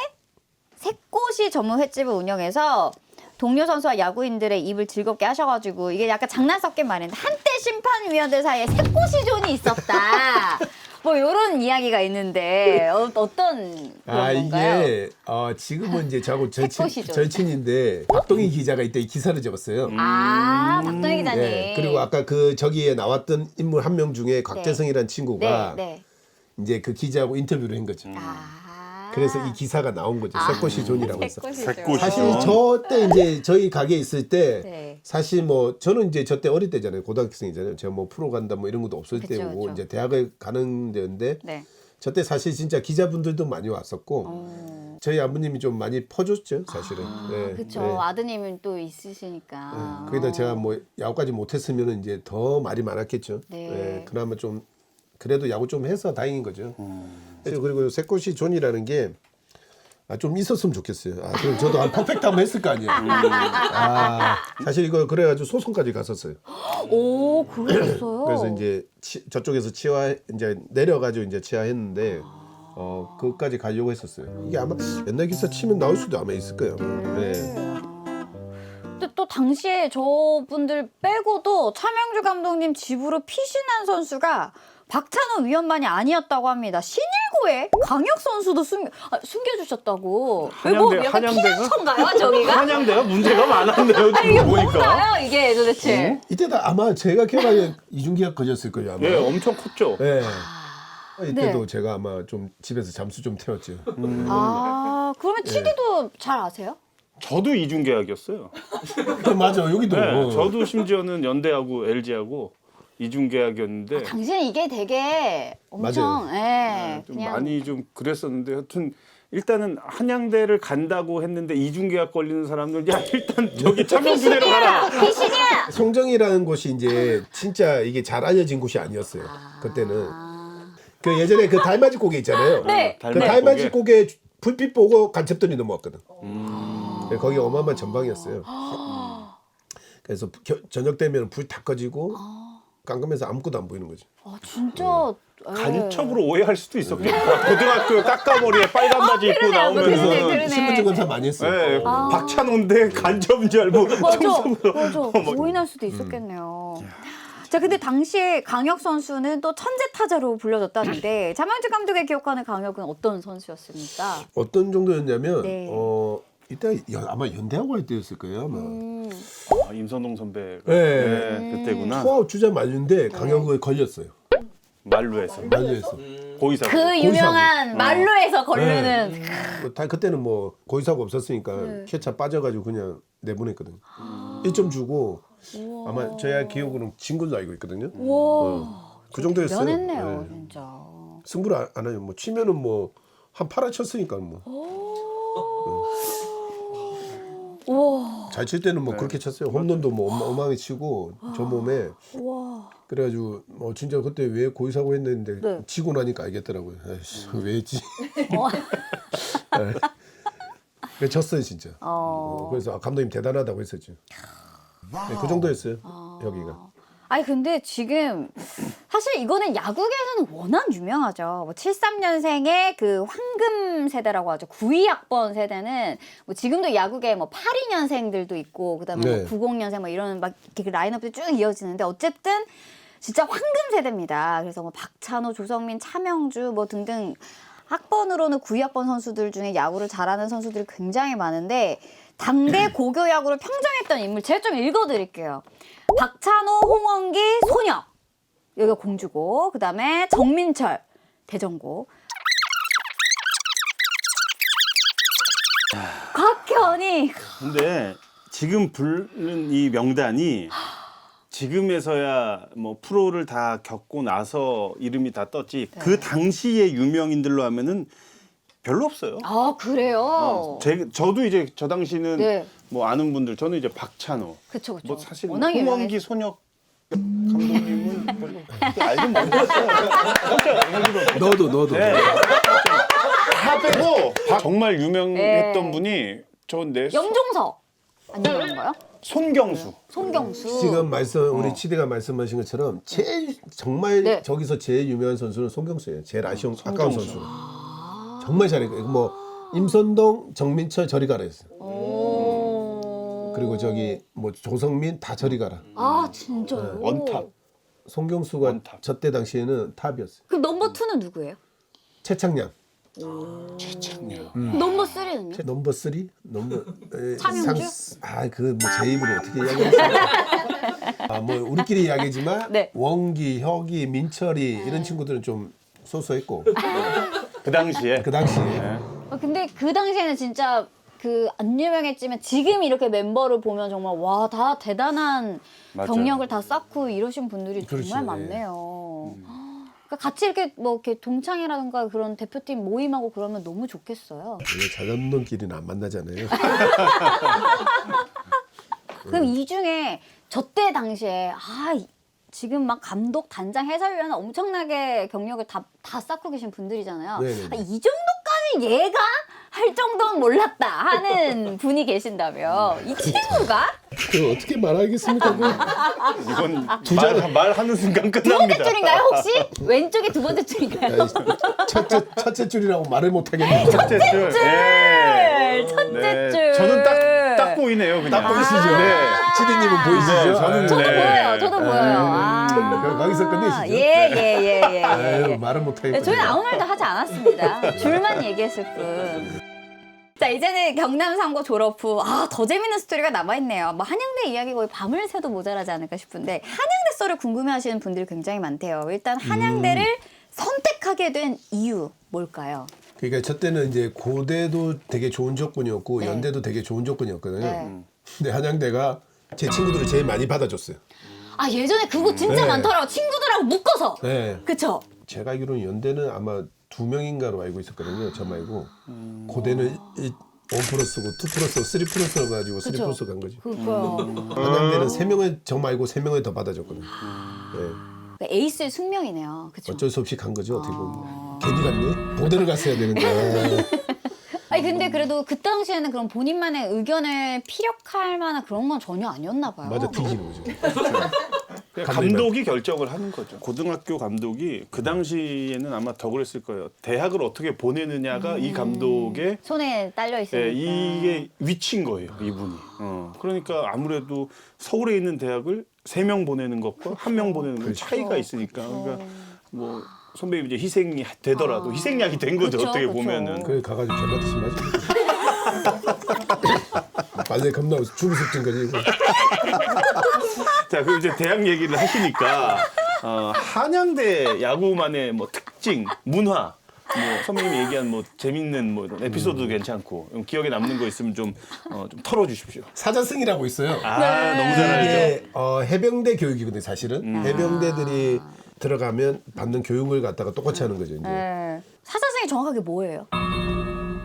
새꼬시 전문 횟집을 운영해서 동료 선수와 야구인들의 입을 즐겁게 하셔가지고 이게 약간 장난 섞인 말인데 한때 심판위원들 사이에 새꼬시존이 있었다. 뭐 이런 이야기가 있는데 어떤 그런 건가요? 이게 지금은 이제 저하고 새꼬시죠. 절친인데 박동희 기자가 이때 이 기사를 적었어요. 박동희 기자님. 네. 그리고 아까 그 저기에 나왔던 인물 한 명 중에 곽재성이라는 친구가 네. 이제 그 기자하고 인터뷰를 한 거죠. 그래서 이 기사가 나온 거죠. 새꼬시 존이라고 해서. 새꼬시. 사실 저 때 이제 저희 가게에 있을 때 네. 사실 뭐 저는 이제 저 때 어릴 때잖아요. 고등학생이잖아요. 제가 뭐 프로 간다 뭐 이런 것도 없을 그쵸, 때고 그쵸. 이제 대학을 가는 데였는데 네. 저 때 사실 진짜 기자분들도 많이 왔었고 저희 아버님이 좀 많이 퍼줬죠 사실은. 네, 그렇죠. 네. 아드님은 또 있으시니까. 거기다 제가 뭐 야구까지 못했으면 이제 더 말이 많았겠죠. 네. 네, 그나마 좀 그래도 야구 좀 해서 다행인 거죠. 그리고 새꼬시 존이라는 게 좀 있었으면 좋겠어요. 그럼 저도 한 퍼펙트 한번 했을 거 아니에요. 사실 이거 그래가지고 소송까지 갔었어요. 오, 그랬어요. 그래서 이제 저쪽에서 치화 이제 내려가지고 이제 치화했는데 그것까지 가려고 했었어요. 이게 아마 옛날 기사 치면 나올 수도 아마 있을 거예요. 네. 근데 또 당시에 저분들 빼고도 차명주 감독님 집으로 피신한 선수가 박찬호 위원만이 아니었다고 합니다. 신일고에 강혁 선수도 숨겨주셨다고. 한양대- 약간 한양대가? 피난처인가요, 저기가? 한양대가 문제가 많았네요. 이게 지금 보니까. 뭔가요, 이게 도대체? 이때도 아마 제가 기억하기에 이중계약 걸렸을 거예요. 아마. 예, 엄청 컸죠. 네. 이때도 네. 제가 아마 좀 집에서 잠수 좀 태웠죠. 그러면 치기도 잘 아세요? 저도 이중 계약이었어요. 맞아 여기도. 네, 저도 심지어는 연대하고 LG하고 이중 계약이었는데 당신은 이게 되게 엄청, 예, 좀 그냥. 많이 좀 그랬었는데 하여튼 일단은 한양대를 간다고 했는데 이중 계약 걸리는 사람들 야 일단 저기 차명주대로 가라. 피신이야! 송정이라는 곳이 이제 진짜 이게 잘 알려진 곳이 아니었어요. 그때는 그 예전에 그 달맞이 고개 있잖아요. 네. 그 달맞이 고개 불빛 보고 간첩들이 넘어왔거든. 네, 거기 어마어마한 전방이었어요. 그래서 저녁 되면 불 다 꺼지고 깜깜해서 아무것도 안 보이는 거지. 진짜. 예. 간첩으로 오해할 수도 있었겠다. 고등학교 까까머리에 빨간 바지 입고 그러네요. 나오면은 그러네. 신분증 검사 많이 했어요. 네, 박찬호인데 간첩인 줄 알고 맞아. 막 오인할 수도 있었겠네요. 자, 근데 당시에 강혁 선수는 또 천재 타자로 불려졌다는데 차명주 감독의 기억하는 강혁은 어떤 선수였습니까? 어떤 정도였냐면 네. 이때 아마 연대하고 할 때였을 거예요. 아마. 임선동 선배가 네. 네, 그때구나. 투아웃 주자 만류인데 강혁을 걸렸어요. 말로해서 만류에서. 고의사고. 그 유명한 말로에서 걸르는 다 그때는 뭐 고의사고 없었으니까 캐차 빠져가지고 그냥 내보냈거든요. 1점 주고 아마 저희 기억으로는 진 걸로 알고 있거든요. 그 정도였어요. 면했네요, 네. 진짜. 승부를 안 해요. 뭐 치면은 뭐 한 팔아 쳤으니까 뭐. 잘 칠 때는 뭐 그렇게 쳤어요. 홈런도 뭐 어마어마하게 치고 저 몸에. 그래가지고 뭐 진짜 그때 왜 고의사고 했는데 네. 치고 나니까 알겠더라고요. 에이씨, 왜 했지? 네. 그래서 졌어요 진짜. 그래서 감독님 대단하다고 했었죠. 네, 그 정도였어요 여기가. 아니 근데 지금 사실 사실 이거는 야구계에서는 워낙 유명하죠. 뭐 73년생의 그 황금 세대라고 하죠. 92학번 세대는 뭐 지금도 야구계 뭐 82년생들도 있고 그다음에 네. 뭐 90년생 뭐 이런 막 이렇게 그 라인업이 쭉 이어지는데 어쨌든 진짜 황금 세대입니다. 그래서 뭐 박찬호, 조성민, 차명주 뭐 등등 학번으로는 92학번 선수들 중에 야구를 잘하는 선수들이 굉장히 많은데 당대 고교 야구를 평정했던 인물 제가 좀 읽어드릴게요. 박찬호, 홍원기, 손혁 여기가 공주고 그다음에 정민철 대전고 곽현이 근데 지금 부른 이 명단이 지금에서야 뭐 프로를 다 겪고 나서 이름이 다 떴지 그 당시의 유명인들로 하면은 별로 없어요. 아 그래요? 저도 이제 저 당시는 네. 뭐 아는 분들 저는 이제 박찬호 그쵸 그쵸. 뭐 사실 워낙 홍원기, 손혁 감독님은 별로 알긴 모르겠어요. 너도. 네. 다 빼고 정말 유명했던 네. 분이 저내 염종석 안 유명한가요? 손경수. 손경수. 지금 우리 치대가 말씀하신 것처럼 제일 정말 네. 저기서 제일 유명한 선수는 손경수예요. 제일 아까운 선수. 정말 잘했고 뭐 임선동, 정민철 저리 가라 했어요. 그리고 저기 뭐 조성민 다 저리 가라. 아 진짜요? 원탑. 손경수가 원탑. 저때 당시에는 탑이었어요. 그럼 넘버 2는 누구예요? 최창량. 최창렬. 넘버 3는요? 넘버 3? 넘버 차명주? 그 뭐 제 입으로 어떻게 이야기했어요? 뭐 우리끼리 이야기지만 네. 원기, 혁이, 민철이 이런 친구들은 좀 소소했고 그 당시에 그 당시에 근데 그 당시에는 진짜 그 안 유명했지만 지금 이렇게 멤버를 보면 정말 와 다 대단한 맞아요. 경력을 다 쌓고 이러신 분들이 그렇죠, 정말 예. 많네요. 그러니까 같이 이렇게 뭐 이렇게 동창회라든가 그런 대표팀 모임하고 그러면 너무 좋겠어요. 원래 자전론끼리는 안 만나잖아요. 그럼 이 중에 저 때 당시에 지금 막 감독, 단장, 해설위원 엄청나게 경력을 다 쌓고 계신 분들이잖아요. 네네네. 이 정도까지 얘가 할 정도는 몰랐다 하는 분이 계신다면 이 친구가 그 어떻게 말하겠습니까? 이건 말하는 순간 두 번째 끝납니다. 줄인가요 혹시? 왼쪽이 두 번째 줄인가요? 첫째 줄이라고 말을 못 하겠네. 첫째 줄. 예. 첫째 네. 줄. 저는 딱 보이네요. 그냥. 딱 보이시죠? 네. 치디님은 보이시죠? 네, 저는 저도 네. 보여요. 저도 보여요. 그럼 거기서 끝내시죠. 예. 아유, 말을 못 하겠네. 네, 저희는 아무 말도 하지 않았습니다. 줄만 얘기했을 뿐. 자, 이제는 경남 상고 졸업 후 더 재밌는 스토리가 남아있네요. 뭐 한양대 이야기 거의 밤을 새도 모자라지 않을까 싶은데 한양대 썰을 궁금해하시는 분들이 굉장히 많대요. 일단 한양대를 선택하게 된 이유 뭘까요? 그러니까 저 때는 이제 고대도 되게 좋은 조건이었고 네. 연대도 되게 좋은 조건이었거든요. 네. 근데 한양대가 제 친구들을 제일 많이 받아줬어요. 예전에 그거 진짜 네. 많더라고. 친구들하고 묶어서. 네. 그쵸? 제가 알기로는 연대는 아마 2명인가로 알고 있었거든요. 저 말고 고대는 1+쓰고 2+쓰고 3+를 가지고 3+ 간 거지. 그거. 한양대는 3명을 저 말고 3명을 더 받아줬거든요. 네. 에이스의 숙명이네요. 그쵸? 어쩔 수 없이 간 거죠. 어떻게 보면. 괜히 갔니? 고대를 갔어야 되는데. 근데 그래도 그 당시에는 그럼 본인만의 의견을 피력할 만한 그런 건 전혀 아니었나 봐요. 맞아, 뒤지는 거죠. 감독이 결정을 하는 거죠. 고등학교 감독이 그 당시에는 아마 더 그랬을 거예요. 대학을 어떻게 보내느냐가 이 감독의 손에 딸려 있으니까. 이게 위치인 거예요, 이분이. 그러니까 아무래도 서울에 있는 대학을 3명 보내는 것과 1명 보내는 건 차이가 있으니까. 그러니까 뭐 선배님 이제 희생이 되더라도 희생양이 된 거죠, 그쵸, 어떻게 그쵸. 보면은. 그래 가가지고 견라듯이 맞아. 빨래 겁나 주부습진 거지. 자, 그럼 이제 대학 얘기를 하시니까 한양대 야구만의 뭐 특징, 문화, 뭐 선배님이 얘기한 뭐 재밌는 뭐 이런 에피소드도 괜찮고 기억에 남는 거 있으면 좀 털어주십시오. 사자승이라고 있어요. 너무 잘 알죠. 이게 해병대 교육이거든요, 사실은. 해병대들이 들어가면 받는 교육을 갖다가 똑같이 하는 거죠, 이제. 네. 사자성이 정확하게 뭐예요?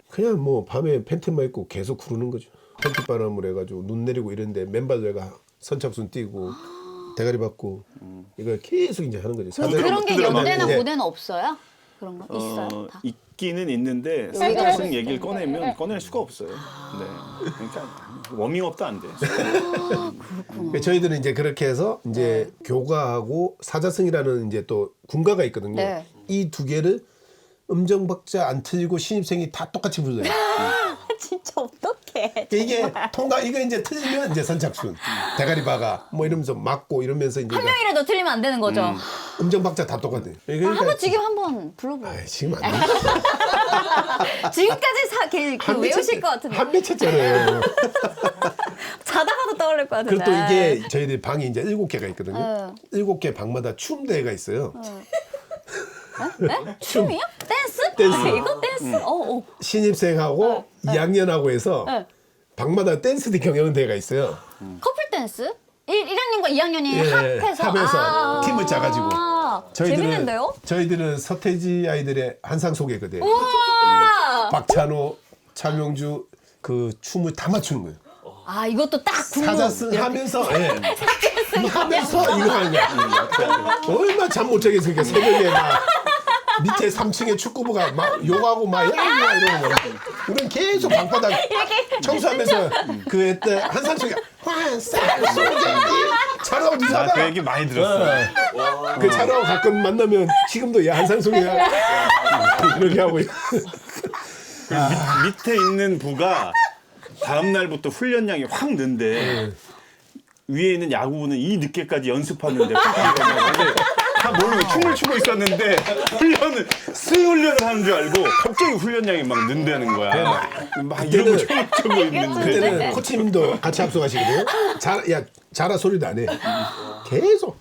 그냥 뭐 밤에 팬티만 입고 계속 구르는 거죠. 팬티바람을 해가지고 눈 내리고 이런데 맨발들과 선착순 뛰고 대가리 받고 이걸 계속 이제 하는 거죠. 그런 게 그들은 연대나 이제 고대는 없어요? 그런 거 있어요? 다? 있기는 있는데 사자성 얘기를 꺼내면 꺼낼 수가 없어요. 네. 그러니까 워밍업도 안 돼. 그러니까 저희들은 이제 그렇게 해서 이제 교가하고 사자성이라는 이제 또 군가가 있거든요. 네. 이 두 개를 음정 박자 안 틀리고 신입생이 다 똑같이 불러요. 진짜 어떡해. 이게 통과 이거 이제 틀리면 이제 선착순 대가리 박아 뭐 이러면서 맞고 이러면서 이제 한 명이라도 틀리면 안 되는 거죠. 음정 박자 다 똑같아요. 한번 지금 한번 불러보세요. 아이, 지금 안 돼. 지금까지 그 외우실 것 같은데. 한배 쳤잖아요. 자다가도 떠올릴 것 같은데. 그리고 또 이게 저희들 방이 이제 7개가 있거든요. 7개 방마다 춤대회가 있어요. 네? 춤이요? 댄스? 댄스. 아, 이거 댄스? 신입생하고 2학년하고 해서 방마다 댄스 경연대회가 있어요. 커플 댄스? 1학년과 2학년이 예, 합해서? 합해서 팀을 짜가지고. 재밌는데요? 저희들은 서태지 아이들의 한상 소개거든요. 우와! 박찬호, 차명주 그 춤을 다 맞추는 거예요. 아, 이것도 딱 궁금. 사자스 하면서 하면서 이거 하는 거야. 얼마 잠 못 자겠으니까 새벽에 막 밑에 3층에 축구부가 막 욕하고 막 야야 이러고 막 우리는 계속 방바닥 청소하면서 그때 한상 속에 환상 속에 차라고 나 이상하다. 그 얘기 많이 들었어요. 그 차라고 가끔 만나면 지금도 야 한상 속에 이렇게 하고 밑에 있는 부가 다음 날부터 훈련량이 확 는데 위에 있는 야구부는 이 늦게까지 연습하는데 다 모르고 춤을 추고 있었는데 훈련을 하는 줄 알고 갑자기 훈련량이 막 는다는 거야. 막 이러고 춤을 추고 있는데 그때는 코치님도 같이 합숙하시거든요. 자라 소리도 안 해. 계속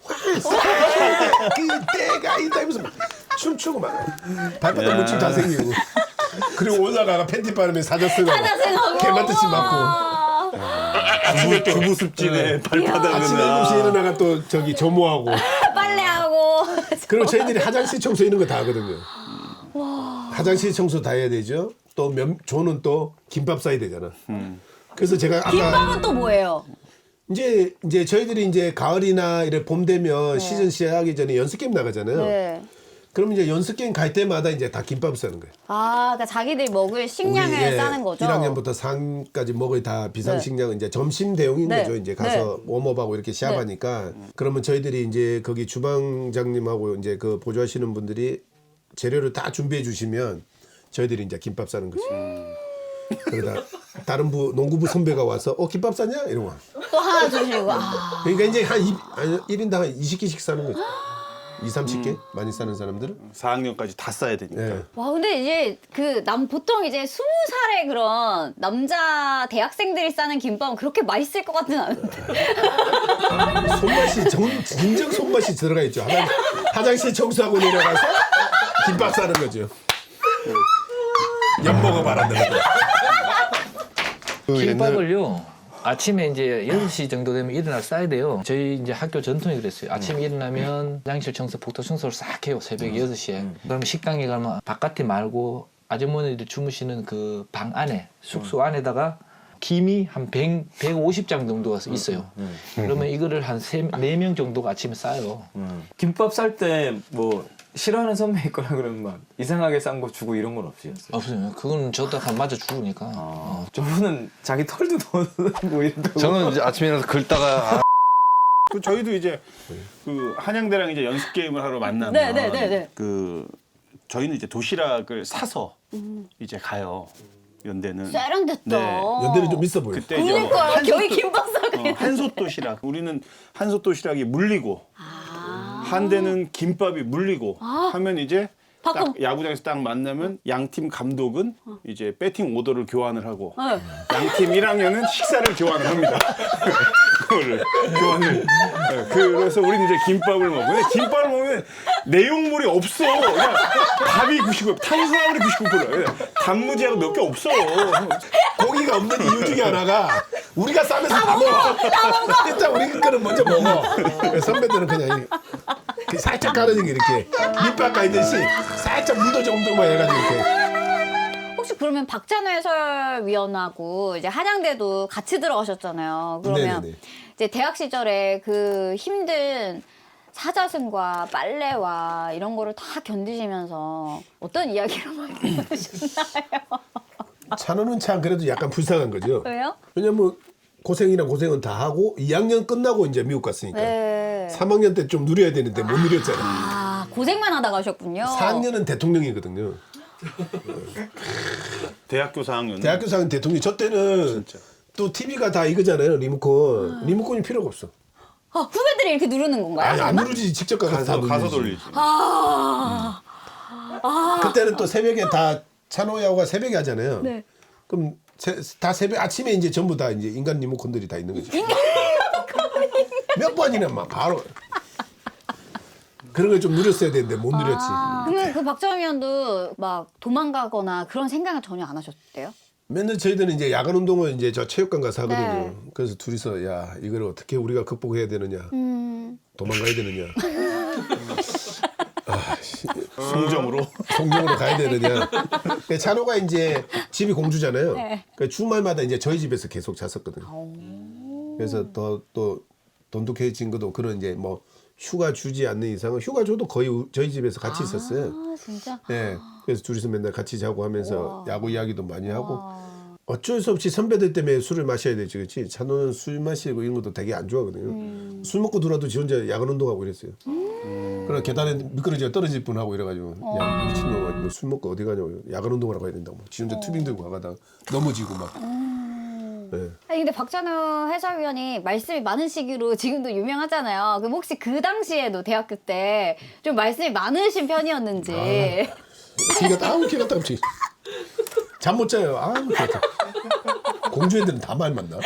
그때가 있다 하면서 막 춤추고 막 발바닥 묻히고 다 생기고 그리고 올라가가 팬티 빠르면 사자쓰고 개맞듯이 맞고 주부 습진에 발바닥은 아침에 7시에 일어나가 또 저기 조모하고 빨래하고. 그리고 저희들이 화장실 청소 이런 거 다 하거든요. 화장실 청소 다 해야 되죠. 또 조는 또 김밥 싸야 되잖아. 그래서 제가 아까 김밥은 또 뭐예요? 이제 저희들이 이제 가을이나 이래 봄 되면 시즌 시작하기 전에 연습 게임 나가잖아요. 네. 그럼 이제 연습 게임 갈 때마다 이제 다 김밥 싸는 거예요. 아, 그러니까 자기들이 먹을 식량을 우리, 싸는 거죠? 1학년부터 3까지 먹을 다 비상식량은 이제 점심 대용인 네. 거죠. 이제 가서 웜업하고 이렇게 시합하니까. 그러면 저희들이 이제 거기 주방장님하고 이제 그 보조하시는 분들이 재료를 다 준비해 주시면 저희들이 이제 김밥 싸는 거지. 그러다 다른 농구부 선배가 와서 김밥 싸냐? 이러고 와. 또 하나 주시고. 아. 그러니까 이제 한 1인당 한 20개씩 싸는 거지. 30개? 많이 싸는 사람들은? 4학년까지 다 싸야 되니까. 네. 와, 근데 이제 보통 이제 20살의 그런 남자 대학생들이 싸는 김밥은 그렇게 맛있을 것 같진 않은데. 손맛이 진정 손맛이 들어가 있죠. 화장실 청소하고 내려가서 김밥 싸는 거죠. 엿먹어 말한다. 김밥을요. 아침에 이제 6시 정도 되면 일어나 싸야 돼요. 저희 이제 학교 전통이 그랬어요. 아침에 일어나면 화장실 청소, 복도 청소를 싹 해요. 새벽 6시에. 그러면 식당에 가면 바깥에 말고 아주머니들 주무시는 그 방 안에, 숙소 안에다가 김이 한 150장 정도가 있어요. 그러면 이거를 한 4명 정도가 아침에 싸요. 김밥 쌀 때 뭐 싫어하는 선배 있거나 그러면 막 이상하게 싼 거 주고 이런 건 없으셨어요? 없어요. 그건 저다가 맞아 죽으니까. 저분은 자기 털도 넣고 이런다고. 저는 이제 아침에 일어나서 긁다가 그 저희도 이제 그 한양대랑 이제 연습 게임을 하러 만나면 네. 그 저희는 이제 도시락을 사서 이제 가요. 연대는. 세련됐다. 네. 연대는 좀 있어 보여. 그때 이제 그러니까요. 겨이 김밥 싸게. 한솥 도시락. 우리는 한솥 도시락이 물리고 한대는 김밥이 물리고 하면 이제 딱 야구장에서 딱 만나면 양팀 감독은 이제 배팅 오더를 교환을 하고 양팀 1학년은 식사를 교환을 합니다. 그거를 교환을. 네, 그래서 우리는 이제 김밥을 먹고 근데 김밥을 먹으면 내용물이 없어. 그냥 밥이 99, 탄수화물이 99%. 단무지하고 몇 개 없어. 고기가 없는 이유 중에 하나가 우리가 싸면서 다 먹어. 일단 우리 거는 먼저 먹어. 선배들은 그냥 살짝 가르는 게 이렇게 밑밥 가있듯이 살짝 무도 정도만 해가지고 이렇게. 혹시 그러면 박찬호 해설위원하고 이제 한양대도 같이 들어가셨잖아요. 그러면 네네네. 이제 대학 시절에 그 힘든 사자승과 빨래와 이런 거를 다 견디시면서 어떤 이야기를 많이 들으셨나요? 찬호는 참 그래도 약간 불쌍한 거죠. 왜요? 왜냐면 고생이랑 고생은 다 하고 2학년 끝나고 이제 미국 갔으니까 네. 3학년 때 좀 누려야 되는데 못 누렸잖아요. 아, 고생만 하다 가셨군요. 4학년은 대통령이거든요. 대학교 4학년. 대학교 4학년 대통령. 저 때는 진짜. 또 TV가 다 이거잖아요. 리모컨. 리모컨이 필요가 없어. 아, 후배들이 이렇게 누르는 건가요? 아니 안 누르지. 직접 가서 다 누르지. 가서 돌리지. 그때는 또 새벽에 다 찬호야호가 새벽에 하잖아요. 네. 그럼 다 새벽 아침에 이제 전부 다 이제 인간 리모컨들이 다 있는 거죠. 몇 번이나 막 바로 그런 걸 좀 누렸어야 되는데 못 누렸지. 그러면 그 박정희 위원도 막 도망가거나 그런 생각을 전혀 안 하셨대요? 맨날 저희들은 이제 야간 운동을 이제 저 체육관 가서 하거든요. 네. 그래서 둘이서 야 이걸 어떻게 우리가 극복해야 되느냐, 도망가야 되느냐, 성정으로. 성경으로 가야 되느냐. 그러니까 찬호가 이제 집이 공주잖아요. 네. 그러니까 주말마다 이제 저희 집에서 계속 잤었거든요. 그래서 더 돈독해진 것도 그런 이제 뭐 휴가 주지 않는 이상은 휴가 줘도 거의 저희 집에서 같이 있었어요. 아, 진짜? 네. 그래서 둘이서 맨날 같이 자고 하면서 야구 이야기도 많이 하고 어쩔 수 없이 선배들 때문에 술을 마셔야 되지, 그렇지? 찬호는 술 마시고 이런 것도 되게 안 좋아하거든요. 술 먹고 들어와도 지 혼자 야간 운동하고 이랬어요. 그러나 계단에 미끄러지가 떨어질 뻔하고 이래가지고 야 미친놈아 너 술 먹고 어디 가냐고 야간 운동하러 가야 된다고 지 혼자 튜빙 들고 가다가 넘어지고 막. 네. 아니 근데 박찬호 해설위원이 말씀이 많은 시기로 지금도 유명하잖아요. 그럼 혹시 그 당시에도 대학교 때 좀 말씀이 많으신 편이었는지. 기가 땀 치. 잠 못 자요. 공주 애들은 다 말 만나.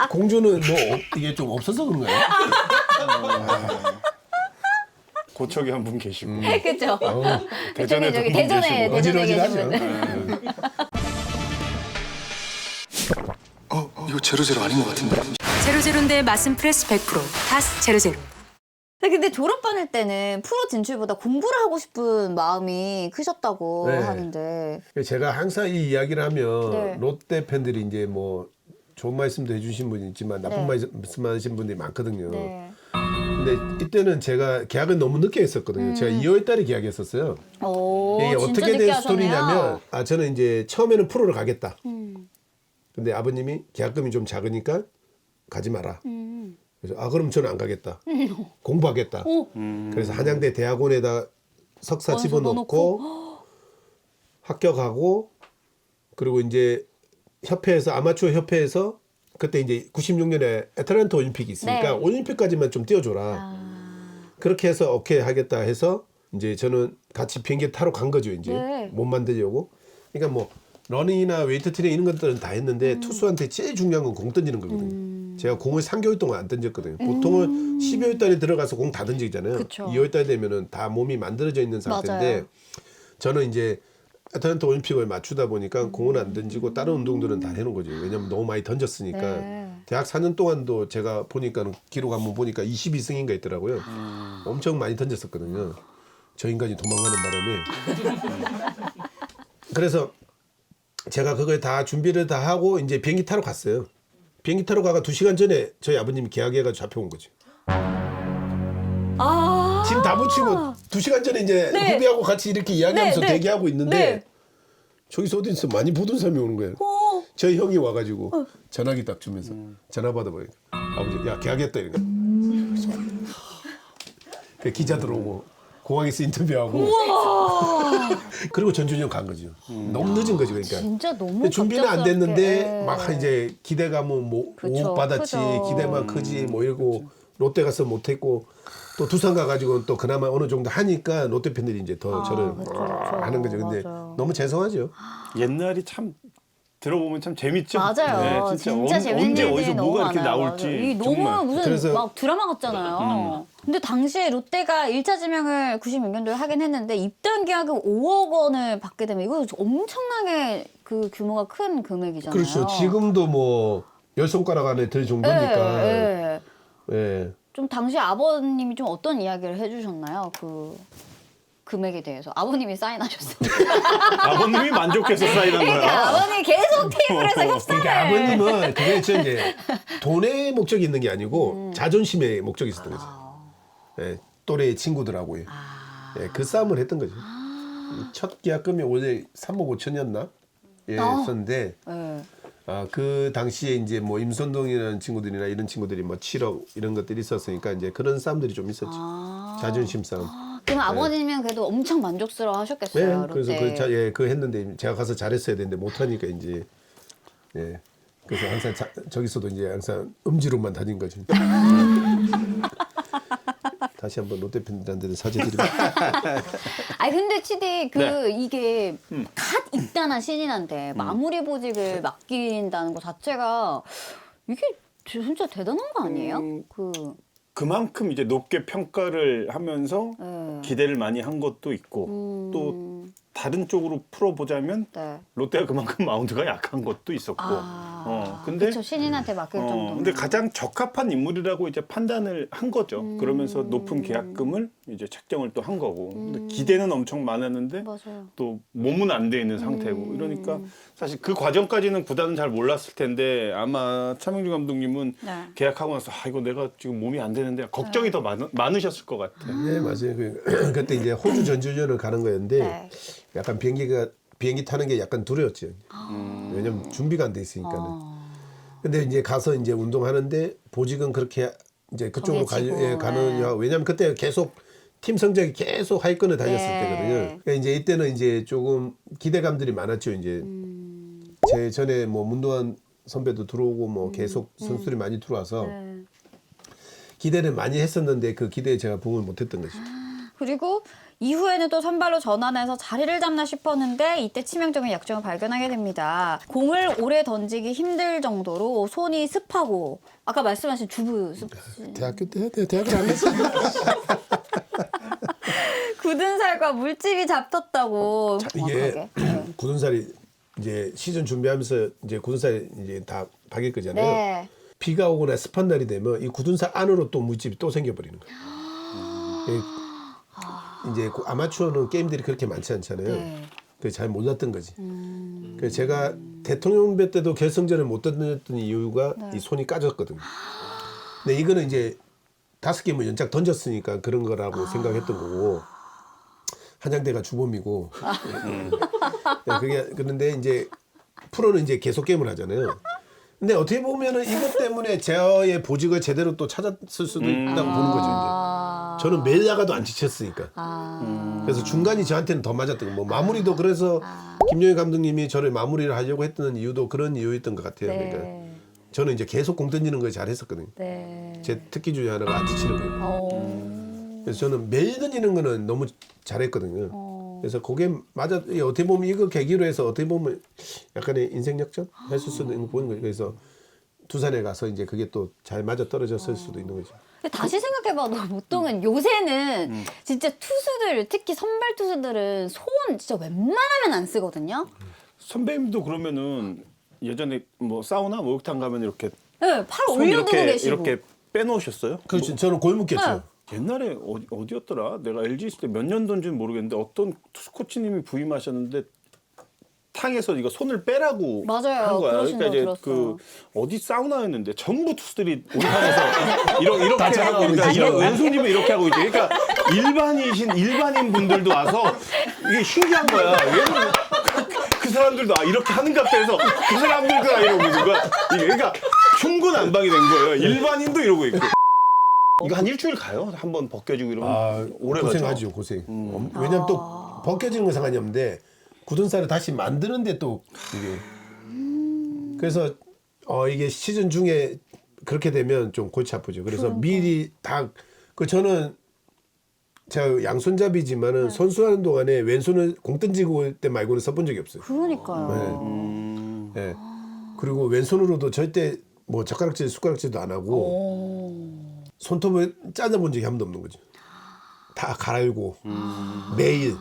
공주는 뭐 이게 좀 없어서 그런 거예요. 고척에 한 분 계시고. 그죠? 대전에도 저기 한분 대전에 계시고. 대전에 어지러지하죠. 계신 분들. 이거 제로제로 아닌 것 같은데. 제로제로인데 맛은 프레스 100%. 다스 제로제로. 근데 졸업반일 때는 프로 진출보다 공부를 하고 싶은 마음이 크셨다고 네. 하는데. 제가 항상 이 이야기를 하면 네. 롯데 팬들이 이제 뭐 좋은 말씀도 해주신 분이 있지만 나쁜 네. 말씀하신 분들이 많거든요. 네. 근데 이때는 제가 계약을 너무 늦게 했었거든요. 제가 2월 달에 계약했었어요. 오, 이게 진짜 어떻게 늦게 된 하셨네요. 스토리냐면 저는 이제 처음에는 프로를 가겠다. 근데 아버님이 계약금이 좀 작으니까 가지 마라. 그래서 그럼 저는 안 가겠다. 공부하겠다. 그래서 한양대 대학원에다 석사 원서 집어넣고 합격하고 그리고 이제 협회에서 아마추어 협회에서 그때 이제 96년에 애틀랜타 올림픽이 있으니까 네. 올림픽까지만 좀 뛰어줘라. 그렇게 해서 오케이 하겠다 해서 이제 저는 같이 비행기 타러 간 거죠. 이제 네. 몸 만들려고. 그러니까 뭐 러닝이나 웨이트 트레이닝 이런 것들은 다 했는데 투수한테 제일 중요한 건 공 던지는 거거든요. 제가 공을 3개월 동안 안 던졌거든요. 보통은 12월 달에 들어가서 공 다 던지잖아요. 그쵸. 2월 달 되면은 다 몸이 만들어져 있는 상태인데 맞아요. 저는 이제 애틀랜타 올림픽을 맞추다 보니까 공은 안 던지고 다른 운동들은 다 해놓은 거죠. 왜냐면 너무 많이 던졌으니까. 네. 대학 4년 동안도 제가 보니까 기록 한번 보니까 22승인가 있더라고요. 엄청 많이 던졌었거든요. 저 인간이 도망가는 바람에. 그래서 제가 그걸 다 준비를 다 하고 이제 비행기 타러 갔어요. 비행기 타러 가가 2시간 전에 저희 아버님이 계약해가지고 잡혀온 거죠. 짐 다 붙이고 2시간 전에 이제 네. 후배하고 같이 이렇게 이야기하면서 네, 네. 대기하고 있는데 네. 저기서 어디서 많이 보던 사람이 오는 거예요. 저희 형이 와가지고 전화기 딱 주면서 전화 받아보니까 아버지 야 계약했다 이러니까 그 기자 들어오고 공항에서 인터뷰하고 그리고 전준영 간 거죠. 너무 늦은 거죠. 그러니까 진짜 너무 근데 준비는 안 갑작스럽게. 됐는데 막 이제 기대감은 뭐 그쵸, 5억 받았지 크죠. 기대만 크지 뭐 이러고 롯데 가서 못했고 또 두산 가가지고 또 그나마 어느 정도 하니까 롯데 팬들이 이제 더 저를 그쵸. 하는 거죠. 근데 맞아요. 너무 죄송하죠. 옛날이 참 들어보면 참 재밌죠. 맞아요. 네, 진짜 재밌는 언제 일들이 어디서 너무 뭐가 이렇게 많아요. 나올지 맞아요. 이 너무 정말. 무슨 그래서- 막 드라마 같잖아요. 근데 당시에 롯데가 1차 지명을 96년도에 하긴 했는데 입단 계약금 5억 원을 받게 되면 이거 엄청나게 그 규모가 큰 금액이잖아요. 그렇죠. 지금도 뭐 열 손가락 안에 들 정도니까. 예, 예. 예. 좀 당시 아버님이 좀 어떤 이야기를 해주셨나요? 그 금액에 대해서 아버님이 사인하셨어요. 아버님이 만족해서 사인한 그러니까 거야. 아버님이 계속 팀을 테이블에서 협상을. 그러니까 아버님은 그게 이제 돈의 목적이 있는 게 아니고 자존심의 목적이 있었던 거죠. 예, 또래 친구들하고의 예, 그 싸움을 했던 거죠. 첫 계약금이 원래 3억 5천이었나? 예, 썼는데 네. 그 당시에 이제 뭐 임선동이라는 친구들이나 이런 친구들이 뭐 7억 이런 것들이 있었으니까 이제 그런 싸움들이 좀 있었죠. 자존심 싸움. 그럼 아버님은 그래도 엄청 만족스러워 하셨겠어요. 네, 그래서 그 했는데 제가 가서 잘했어야 되는데 못하니까 이제 예. 그래서 항상 저기서도 이제 항상 음지로만 다닌 거죠. 다시 한번 롯데 팬들한테 사죄드리고. 아니 근데 치디 네. 이게 갓 입단한 신인한테 마무리 보직을 맡긴다는 것 자체가 이게 진짜 대단한 거 아니에요? 그만큼 이제 높게 평가를 하면서 네. 기대를 많이 한 것도 있고 또 다른 쪽으로 풀어보자면 네. 롯데가 그만큼 마운드가 약한 것도 있었고 근데 그쵸, 신인한테 맡길 정도. 근데 가장 적합한 인물이라고 이제 판단을 한 거죠. 그러면서 높은 계약금을 이제 책정을 또 한 거고. 근데 기대는 엄청 많았는데 맞아요. 또 몸은 안 돼 있는 상태고. 이러니까 사실 그 과정까지는 구단은 잘 몰랐을 텐데 아마 차명주 감독님은 네. 계약하고 나서 이거 내가 지금 몸이 안 되는데 걱정이 더 많으셨을 것 같아요. 네 맞아요. 그때 이제 호주 전주전을 가는 거였는데 네. 약간 비행기 타는 게 약간 두려웠죠. 왜냐면 준비가 안 돼 있으니까는. 근데 이제 가서 이제 운동하는데 보직은 그렇게 이제 그쪽으로 정해지고, 가느냐. 왜냐면 그때 계속 팀 성적이 계속 하위권을 달렸을 네. 때거든요. 그러니까 이제 이때는 이제 조금 기대감들이 많았죠. 이제 제 전에 뭐 문도환 선배도 들어오고 뭐 계속 선수들이 많이 들어와서 네. 기대를 많이 했었는데 그 기대에 제가 부응을 못했던 거죠. 그리고 이후에는 또 선발로 전환해서 자리를 잡나 싶었는데 이때 치명적인 약점을 발견하게 됩니다. 공을 오래 던지기 힘들 정도로 손이 습하고 아까 말씀하신 주부 습 대학교 때 대학을 안 했어요. 굳은 살과 물집이 잡혔다고 이게 정확하게. 네. 굳은 살이 이제 시즌 준비하면서 이제 굳은 살이 이제 다 박일 거잖아요. 네. 비가 오거나 습한 날이 되면 이 굳은 살 안으로 또 물집이 또 생겨버리는 거예요. 이제 아마추어는 게임들이 그렇게 많지 않잖아요. 네. 그래서 잘 몰랐던 거지. 그래서 제가 대통령배 때도 결승전을 못 던졌던 이유가 이 손이 까졌거든요. 근데 이거는 이제 5게임을 연작 던졌으니까 그런 거라고 생각했던 거고 한양대가 주범이고 그게 그런데 이제 프로는 이제 계속 게임을 하잖아요. 근데 어떻게 보면은 이것 때문에 제어의 보직을 제대로 또 찾았을 수도 있다고 보는 거죠. 이제 저는 매일 나가도 안 지쳤으니까. 그래서 중간이 저한테는 더 맞았던 거. 뭐 마무리도 그래서 김용희 감독님이 저를 마무리를 하려고 했던 이유도 그런 이유였던 것 같아요. 네. 그러니까 저는 이제 계속 공 던지는 걸 잘했었거든요. 네. 제 특기 중에 하나가 안 지치는 거예요. 그래서 저는 매일 던지는 거는 너무 잘했거든요. 그래서 그게 맞아 어떻게 보면 이거 계기로 해서 어떻게 보면 약간의 인생 역전 했을 수도 있는 거 보는 거죠. 그래서 두산에 가서 이제 그게 또 잘 맞아 떨어졌을 수도 있는 거죠. 근데 다시 생각해봐도 보통은 요새는 진짜 투수들 특히 선발 투수들은 손 진짜 웬만하면 안 쓰거든요. 선배님도 그러면은 예전에 뭐 사우나 목욕탕 가면 이렇게 네, 팔 손 올려두고 계시고. 이렇게 빼놓으셨어요? 그렇죠. 저는 골묵했죠. 옛날에 어디였더라? 내가 LG 있을 때 몇 년도인지는 모르겠는데 어떤 투수 코치님이 부임하셨는데 탕에서 이거 손을 빼라고 맞아요. 한 거야. 그러신 그러니까 이제 거 그 들었어요. 어디 사우나였는데 전부 투수들이 우리탕에서 이렇게 하고 그러니까 있죠. 왼손님은 이렇게 하고 있지. 그러니까 일반인 분들도 와서 이게 신기한 거야. 얘는 그 사람들도 이렇게 하는가 해서 그 사람들도 이러고 있는 거야. 이게 그러니까 중구난방이 된 거예요. 일반인도 이러고 있고. 이거 한 일주일 가요? 한번 벗겨지고 이러면 오래 가죠. 고생하죠, 고생. 왜냐면 또 벗겨지는 건 상관이 없는데 굳은 살을 다시 만드는데 또 이게 그래서 이게 시즌 중에 그렇게 되면 좀 골치 아프죠. 그래서 미리 다 저는 제가 양손잡이지만은 선수하는 동안에 왼손을 공 던지고 올 때 말고는 써본 적이 없어요. 그러니까요. 네. 그리고 왼손으로도 절대 뭐 젓가락질, 숟가락질도 안 하고 손톱을 짜져본 적이 한 번도 없는 거죠. 다 갈고 매일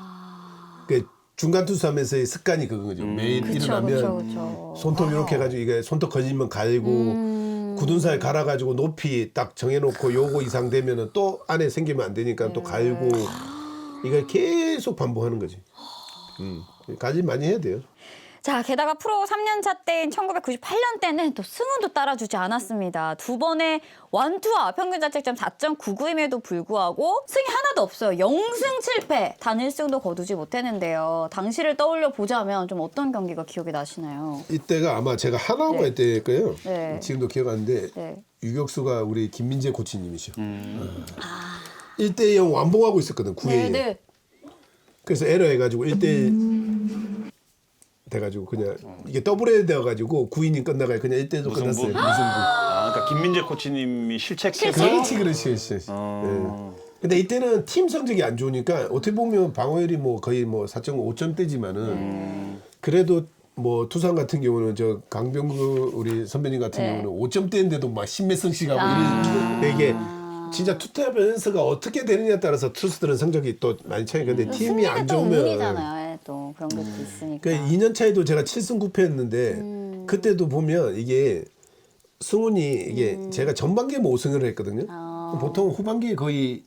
그 중간 투수하면서의 습관이 그건 거죠. 매일 일어나면 그쵸. 손톱 이렇게 해가지고 이게 손톱 걸리면 갈고 굳은 살 갈아가지고 높이 딱 정해놓고 요거 이상 되면은 또 안에 생기면 안 되니까 또 갈고 이걸 계속 반복하는 거지. 관리 많이 해야 돼요. 자, 게다가 프로 3년차 때인 1998년 때는 또 승훈도 따라주지 않았습니다. 두 번의 완투와 평균 자책점 4.99임에도 불구하고 승이 하나도 없어요. 0승 7패, 단 1승도 거두지 못했는데요. 당시를 떠올려 보자면 좀 어떤 경기가 기억이 나시나요? 이때가 아마 제가 하나만 네. 때일 거예요. 네. 지금도 기억하는데 네. 유격수가 우리 김민재 코치님이셔. 1대0 완봉하고 있었거든 9회에. 네, 네. 그래서 에러 해가지고 1대1 돼가지고 그냥 이게 더블에 되어가지고 9이닝 끝나가 그냥 1대1로 무승부? 끝났어요. 무승부. 그러니까 김민재 코치님이 실책해서 그렇지. 근데 이때는 팀 성적이 안 좋으니까 어떻게 보면 방어율이 뭐 거의 뭐 4.5점대지만은 그래도 뭐 투산 같은 경우는 저 강병구 우리 선배님 같은 네. 경우는 5점대인데도 막 10몇 승씩 하고 이런 이게 진짜 투타 밸런스가 어떻게 되느냐에 따라서 투수들은 성적이 또 많이 차이가 근데 팀이 안 승리는 또 좋으면 운이잖아요. 또 그런 것도 있으니까. 그 2년 차에도 제가 7승 9패였는데 그때도 보면 이게 승훈이 이게 제가 전반기에 뭐 5승을 했거든요. 보통 후반기에 거의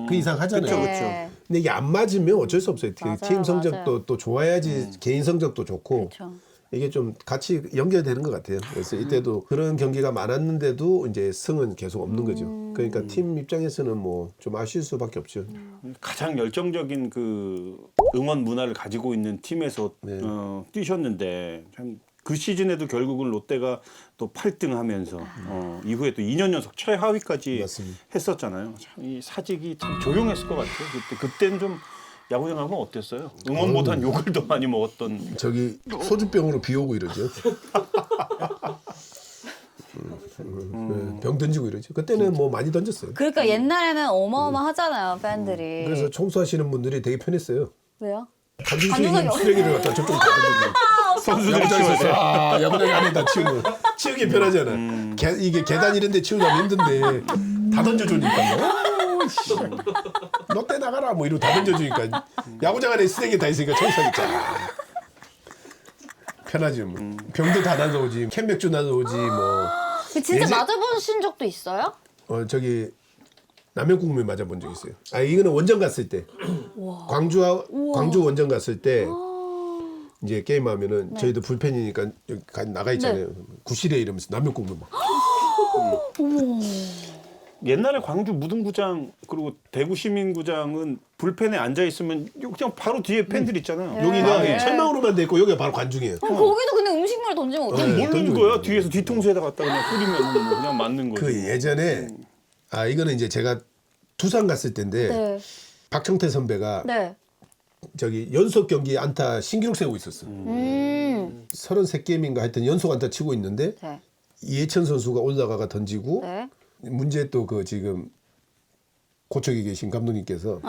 그 이상 하잖아요. 네. 근데 이게 안 맞으면 어쩔 수 없어요. 맞아요, 팀 성적도 맞아요. 또 좋아야지 개인 성적도 좋고 그렇죠. 이게 좀 같이 연결되는 것 같아요. 그래서 이때도 그런 경기가 많았는데도 이제 승은 계속 없는 거죠. 그러니까 팀 입장에서는 뭐 좀 아쉬울 수밖에 없죠. 가장 열정적인 그 응원 문화를 가지고 있는 팀에서 네. 뛰셨는데 참 그 시즌에도 결국은 롯데가 또 8등 하면서 이후에 또 2년 연속 최하위까지 맞습니다. 했었잖아요. 참 이 사직이 참 조용했을 것 같아요. 그때는 좀 야구장 가면 어땠어요? 응원보단 욕을 더 많이 먹었던. 저기 소주병으로 비오고 이러죠. 병 던지고 이러죠. 그때는 뭐 많이 던졌어요. 그러니까 옛날에는 어마어마하잖아요, 팬들이. 그래서 청소하시는 분들이 되게 편했어요. 왜요? 간주수님 간주석이 쓰레기를 갖다 저쪽으로 다 던지고. 선수들이 치워야 돼. 야구장 안에다 치우고 치우기 편하잖아. 이게 계단 이런데 치우자면 힘든데 다 던져주니까. 롯데 나가라 뭐 이러고 다 던져주니까 야구장 안에 쓰레기 다 있으니까 청소하기 쫙 편하지 뭐. 병도 다 나눠오지 캔맥주 나눠오지 뭐. 진짜 예전- 맞아보신 적도 있어요? 저기 남영국물 맞아본 적 있어요. 아 이거는 원정 갔을 때 광주 원정 갔을 때 이제 게임하면은 저희도 불펜이니까 여기 나가 있잖아요. 구실에 이러면서 남영국물 막. 옛날에 광주 무등구장 그리고 대구 시민구장은 불펜에 앉아 있으면 그냥 바로 뒤에 팬들 있잖아요. 여기는 철망으로만 돼 있고 여기가 바로 관중이에요. 거기도 근데 음식물 던지면 어떡해? 네, 모르는 던지고 거야. 있는 뒤에서 뒤통수에다 갖다 그냥 뿌리면 뭐 그냥 맞는 거지. 그 예전에 아 이거는 이제 제가 두산 갔을 때인데 네. 박청태 선배가 네. 저기 연속 경기 안타 신기록 세우고 있었어. 33게임인가 하여튼 연속 안타 치고 있는데 네. 이해찬 선수가 올라가가 던지고 네. 문제 또 그 지금 고척에 계신 감독님께서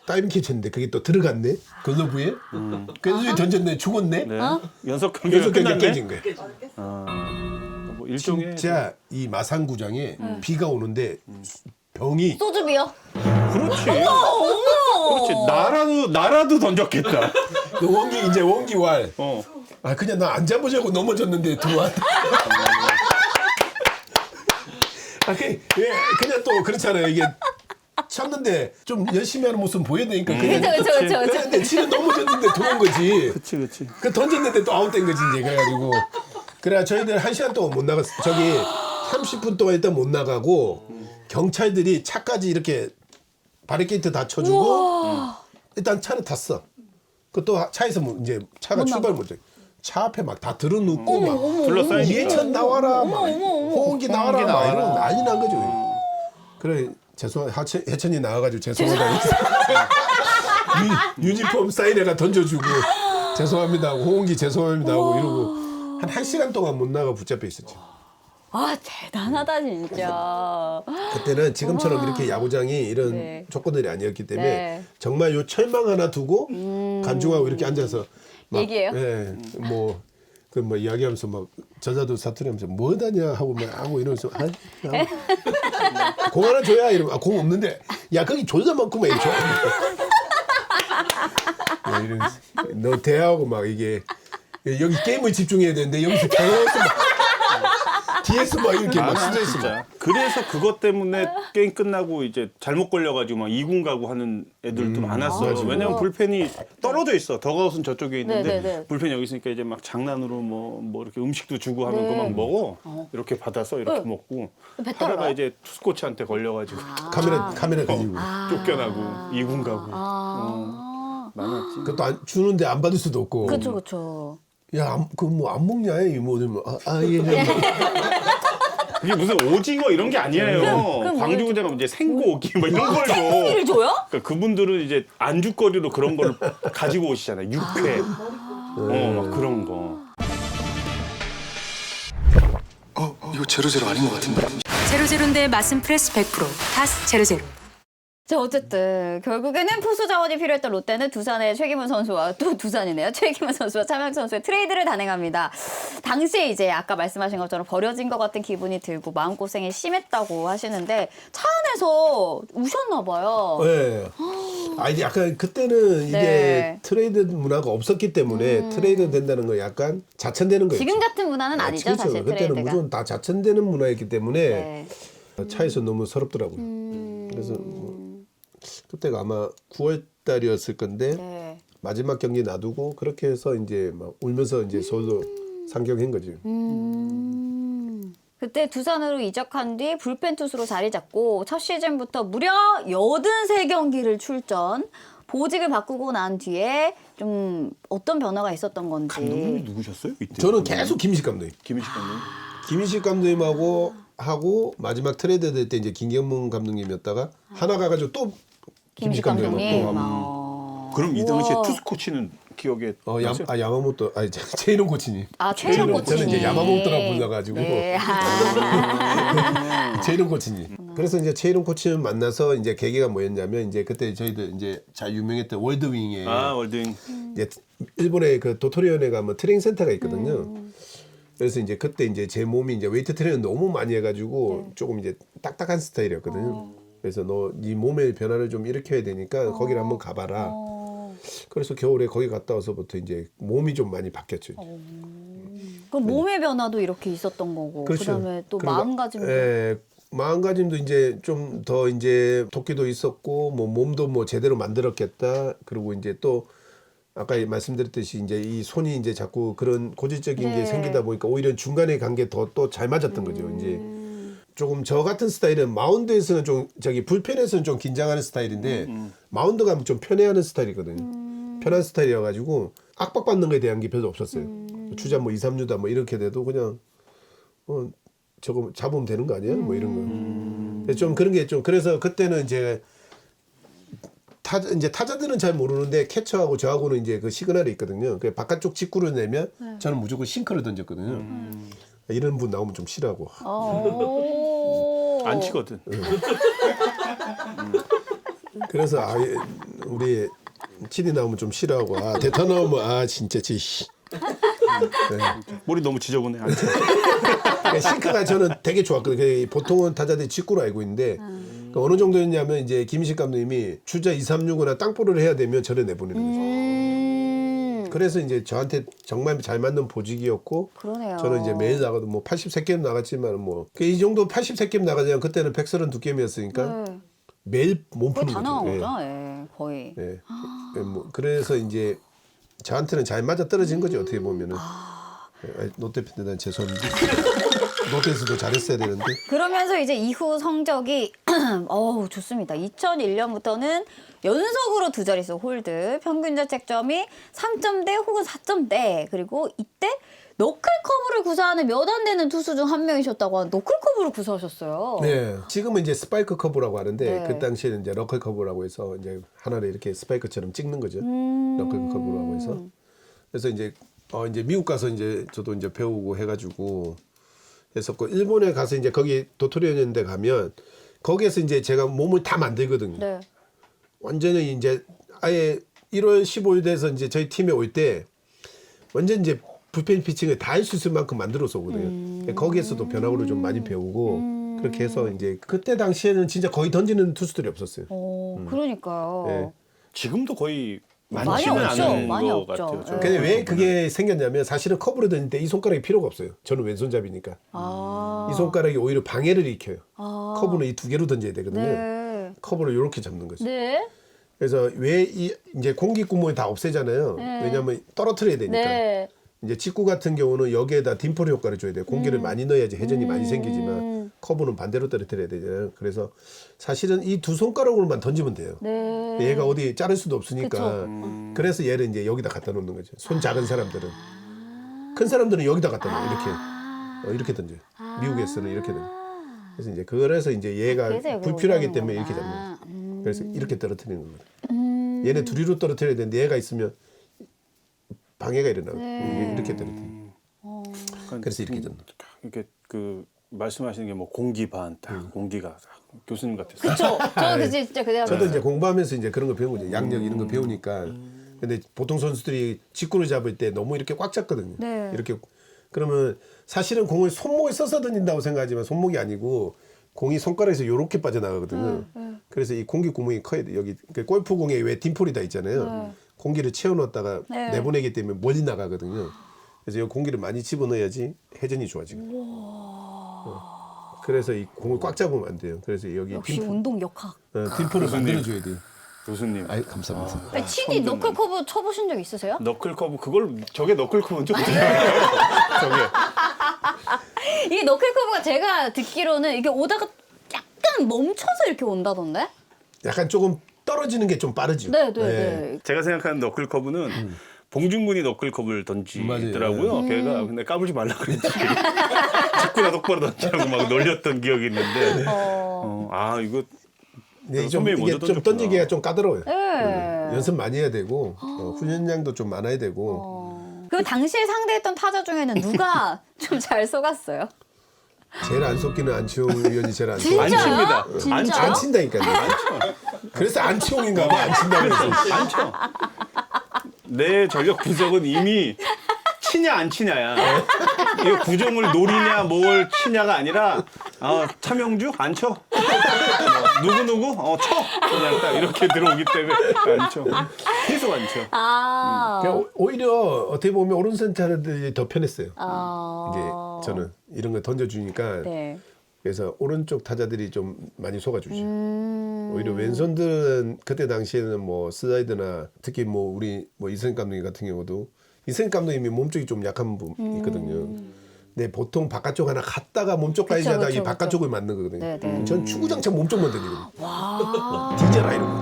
다이빙 캐치했는데 그게 또 들어갔네 글러브에 그래서 던졌네 죽었네. 네. 연속 경기가 연속 경기 끝났네. 깨진 거야. 뭐 일종의 진짜 이 마산구장에 비가 오는데 병이 소주비요? 그렇지. 그렇지. 나라도 던졌겠다. 그 원기 이제 원기왈 어. 아 그냥 나 안 잡으자고 넘어졌는데 들어왔다. 아 그냥 또 그렇잖아요 이게 쳤는데 좀 열심히 하는 모습 보여야 되니까 그쵸. 그런데 치는 넘어졌는데 들어온 거지. 그렇지. 그 던졌는데 또 아웃된 거지 이제 그래가지고 그래 저희들 1시간 동안 못 나갔어. 저기 30분 동안 일단 못 나가고 경찰들이 차까지 이렇게 바리케이트 다 쳐주고 일단 차를 탔어. 그 또 차에서 뭐 이제 차가 출발 못해. 차 앞에 막 다 들어눕고 막 둘러싸이니까. 이해찬 나와라 막 호응기 나와라 막 이러고 난리 난 거죠. 그래 해천이 나와가지고 죄송하다. 유니폼 사인회가 던져주고 죄송합니다 하고 호응기 죄송합니다 하고 이러고 한 1시간 동안 못 나가 붙잡혀 있었죠. 아 대단하다 진짜. 그때는 지금처럼 이렇게 야구장이 이런 네. 조건들이 아니었기 때문에 네. 정말 요 철망 하나 두고 간중하고 이렇게 앉아서 막, 얘기해요? 예, 뭐 이야기하면서 막 저자도 사투리하면서 뭐다냐 하고 막 하고 이러면서 공 하나 줘야 이러면 공 없는데 야 거기 존나 많구만 이렇게 이러면서 너 대하고 막 이게 여기 게임을 집중해야 되는데 여기서 계속 막 뒤에서 막 이렇게 막 아, 수저 있어. 진짜. 그래서 그것 때문에 게임 끝나고 이제 잘못 걸려가지고 막 2군 가고 하는 애들도 많았어요. 맞아요. 왜냐면 불펜이 떨어져 있어. 더가웃은 저쪽에 있는데 네네네. 불펜이 여기 있으니까 이제 막 장난으로 뭐 이렇게 음식도 주고 하면 네. 그만 먹어. 이렇게 받아서 이렇게 먹고 배 하다가 떨어요? 이제 투수 코치한테 걸려가지고 카메라 가지고. 쫓겨나고 2군 가고 많았지. 그것도 주는데 안 받을 수도 없고. 그쵸 그쵸. 야, 그 뭐 안 먹냐? 이 뭐, 예. 그게 무슨 오징어 이런 게 아니에요. 그럼 광주대가 이제 생고기 뭐 이런 걸 줘. 를 줘요? 그러니까 그분들은 이제 안주거리로 그런 걸 가지고 오시잖아요. 육회, 막 그런 거. 이거 제로제로 아닌 것 같은데. 제로제로인데 맛은 프레스 100%. 다스 제로제로. 자 어쨌든 결국에는 포수 자원이 필요했던 롯데는 두산의 최기문 선수와 또 두산이네요. 최기문 선수와 차명 선수의 트레이드를 단행합니다. 당시에 이제 아까 말씀하신 것처럼 버려진 것 같은 기분이 들고 마음고생이 심했다고 하시는데 차 안에서 우셨나 봐요. 네. 아니 약간 그때는 이게 네. 트레이드 문화가 없었기 때문에 트레이드 된다는 거 약간 자천되는 거예요. 지금 같은 문화는 아니죠 그렇죠. 사실 그때는 트레이드가. 무조건 다 자천되는 문화였기 때문에 네. 차에서 너무 서럽더라고요. 그래서 그때가 아마 9월 달이었을 건데 네. 마지막 경기 놔두고 그렇게 해서 이제 막 울면서 이제 서울로 상경한 거죠. 그때 두산으로 이적한 뒤 불펜 투수로 자리 잡고 첫 시즌부터 무려 83경기를 출전. 보직을 바꾸고 난 뒤에 좀 어떤 변화가 있었던 건지. 감독님이 누구셨어요? 이때? 저는 계속 김희식 감독님. 김희식 감독님. 김희식 감독님하고 하고 마지막 트레이드 될 때 이제 김경문 감독님이었다가 하나 가가지고 또 김식 김희식 감독님. 감독님. 그럼 이 당시에 우와. 투수 코치는 기억에 나세요? 야마모토 최인홍 코치님. 아, 최인홍 코치님. 저는 이제 야마모토라고 불러가지고 네. 최인홍 코치님. 그래서 이제 최인홍 코치님 만나서 이제 계기가 뭐였냐면 이제 그때 저희들 이제 잘 유명했던 월드윙에 월드윙. 이제 일본에 그 도토리현에 가면 트레이닝 센터가 있거든요. 그래서 이제 그때 이제 제 몸이 이제 웨이트 트레이닝 너무 많이 해가지고 조금 이제 딱딱한 스타일이었거든요. 그래서 너 네 몸의 변화를 좀 일으켜야 되니까 거기를 한번 가봐라. 그래서 겨울에 거기 갔다 와서부터 이제 몸이 좀 많이 바뀌었죠. 그럼 몸의 변화도 이렇게 있었던 거고, 그렇죠. 그다음에 또 그리고 마음가짐도. 예, 마음가짐도 이제 좀 더 이제 도끼도 있었고 뭐 몸도 뭐 제대로 만들었겠다. 그리고 이제 또 아까 말씀드렸듯이 이제 이 손이 이제 자꾸 그런 고질적인 네. 게 생기다 보니까 오히려 중간에 간 게 더 또 잘 맞았던 거죠. 이제 조금 저 같은 스타일은 마운드에서는 좀 저기 불펜에서는 좀 긴장하는 스타일인데 마운드 가면 좀 편해하는 스타일이거든요. 편한 스타일이어가지고 압박받는 거에 대한 게 별로 없었어요. 주자 뭐 2, 3루다 뭐 이렇게 돼도 그냥 저거 잡으면 되는 거 아니야? 뭐 이런 거. 좀 그런 게 좀 그래서 그때는 이제 타자들은 잘 모르는데 캐쳐하고 저하고는 이제 그 시그널이 있거든요. 그 바깥쪽 직구를 내면 저는 무조건 싱크를 던졌거든요. 이런 분 나오면 좀 싫어하고. 안 치거든. 그래서 우리 치디 나오면 좀 싫어하고 대타 나오면 진짜 머리 너무 지저분해. 안 쳐. 싱크가 저는 되게 좋았거든요. 보통은 타자들이 직구로 알고 있는데 그러니까 어느 정도였냐면 이제 김희식 감독님이 주자 2, 3루거나 땅볼을 해야 되면 저를 내보내는 거죠. 그래서 이제 저한테 정말 잘 맞는 보직이었고 그러네요. 저는 이제 매일 나가도 뭐 83게임 나갔지만 뭐 이 정도 83게임 나가자면 그때는 132게임이었으니까 매일 몸 거의 푸는 다 거죠. 나온 예. 거죠? 예, 거의. 예. 뭐 그래서 이제 저한테는 잘 맞아 떨어진 거지 어떻게 보면은. 롯데 팬들 난 죄송합니다. 롯데에서도 잘했어야 되는데. 그러면서 이제 이후 성적이 좋습니다. 2001년부터는 연속으로 두 자릿수 홀드, 평균 자책점이 3점대 혹은 4점대, 그리고 이때 너클커브를 구사하는 몇 안 되는 투수 중 한 명이셨다고 하는 너클커브를 구사하셨어요. 네. 지금은 이제 스파이크 커브라고 하는데 네. 그 당시에는 이제 러클 커브라고 해서 이제 하나를 이렇게 스파이크처럼 찍는 거죠. 러클 커브라고 해서. 그래서 이제 미국 가서 이제 저도 이제 배우고 해가지고 했었고 일본에 가서 이제 거기 도토리현인데 가면 거기에서 이제 제가 몸을 다 만들거든요. 네. 완전히 이제 아예 1월 15일 돼서 이제 저희 팀에 올 때 완전 이제 불펜 피칭을 다 할 수 있을 만큼 만들어서 오거든요. 거기에서도 변화구를 좀 많이 배우고 그렇게 해서 이제 그때 당시에는 진짜 거의 던지는 투수들이 없었어요. 그러니까요. 네. 지금도 거의 많지는 없죠. 않은 많이 것 없죠. 같아요. 저는. 근데 왜 그게 생겼냐면 사실은 커브를 던질 때 이 손가락이 필요가 없어요. 저는 왼손잡이니까. 이 손가락이 오히려 방해를 일으켜요. 커브는 이 두 개로 던져야 되거든요. 네. 커브를 이렇게 잡는 거죠. 네. 그래서 왜 이제 공기 구멍이 다 없애잖아요. 왜냐하면 떨어뜨려야 되니까. 네. 이제 직구 같은 경우는 여기에다 딤플 효과를 줘야 돼요. 공기를 많이 넣어야지 회전이 많이 생기지만 커브는 반대로 떨어뜨려야 되잖아요. 그래서 사실은 이 두 손가락으로만 던지면 돼요. 네. 얘가 어디 자를 수도 없으니까. 그래서 얘를 이제 여기다 갖다 놓는 거죠. 손 작은 사람들은. 큰 사람들은 여기다 갖다 놔요. 이렇게. 이렇게 던져요. 미국에서는 이렇게 던져요. 그래서 이제 얘가 그래서 여기 불필요하기 오는 때문에 이렇게 거구나. 잡는 거예요. 그래서 이렇게 떨어뜨리는 거예요. 얘네 둘이로 떨어뜨려야 되는데 얘가 있으면 방해가 일어나고 이렇게 떨어뜨려요. 그래서 이렇게 던져. 이렇게 그 말씀하시는 게 뭐 공기 반, 딱 공기가 딱 교수님 같았어요. 그쵸. 저도 진짜 그대로. 저도 이제 공부하면서 이제 그런 거 배운 거죠. 양력 이런 거 배우니까. 근데 보통 선수들이 직구를 잡을 때 너무 이렇게 꽉 잡거든요. 네. 이렇게 그러면 사실은 공을 손목에 써서 던진다고 생각하지만 손목이 아니고 공이 손가락에서 이렇게 빠져나가거든요. 그래서 이 공기 구멍이 커야 돼. 여기 골프공에 왜 딤플이 다 있잖아요. 공기를 채워넣었다가 네. 내보내기 때문에 멀리 나가거든요. 그래서 이 공기를 많이 집어넣어야지 회전이 좋아지고. 그래서 이 공을 꽉 잡으면 안 돼요. 그래서 여기 역시 운동 역학. 딤플을 만들어줘야 돼요. 교수님. 아이 감사합니다. 치디 너클 커브 쳐보신 적 있으세요? 너클 커브 그걸 저게 너클 커브인지 어떻게 알아요? 저게. 이게 너클 커브가 제가 듣기로는 이게 오다가 약간 멈춰서 이렇게 온다던데? 약간 조금 떨어지는 게 좀 빠르죠. 네네네. 제가 생각하는 너클 커브는 봉준군이 너클 커브를 던지더라고요. 맞아요. 걔가 근데 까불지 말라 그랬지. 직구나 똑바로 던지라고 막 놀렸던 기억이 있는데. 아 이거 네, 좀 선배님 이게 먼저 좀 던졌구나. 던지기가 좀 까다로워요. 네. 연습 많이 해야 되고 훈련량도 좀 많아야 되고 그럼 당시에 상대했던 타자 중에는 누가 좀 잘 속았어요? 제일 안 속기는 안치홍 위원이 제일 안 진짜요? 속아. 안 칩니다. 진짜요? 안 쳐. 안 친다니까요. 그래서 안치홍인가 봐. 안 친다고 그래서. 안 쳐. 내 전력 분석은 이미 치냐 안 치냐야. 이거 구종을 노리냐 뭘 치냐가 아니라 차명주 안 쳐. 누구 쳐. 그냥 딱 이렇게 들어오기 때문에 안 쳐. 계속 안 쳐. 그러니까 오히려 어떻게 보면 오른손 타자들이 더 편했어요. 아. 이제 저는 이런 거 던져주니까 네. 그래서 오른쪽 타자들이 좀 많이 속아주죠. 오히려 왼손들은 그때 당시에는 뭐 슬라이드나 특히 뭐 우리 뭐 이승엽 감독님 같은 경우도 이승엽 감독님이 몸쪽이 좀 약한 분 있거든요. 근데 보통 바깥쪽 하나 갔다가 몸쪽 가야지 하다가 이 바깥쪽을 맞는 거거든요. 네, 네. 전 축구장창 몸쪽만 던지거든요. 뒤져라 이러고.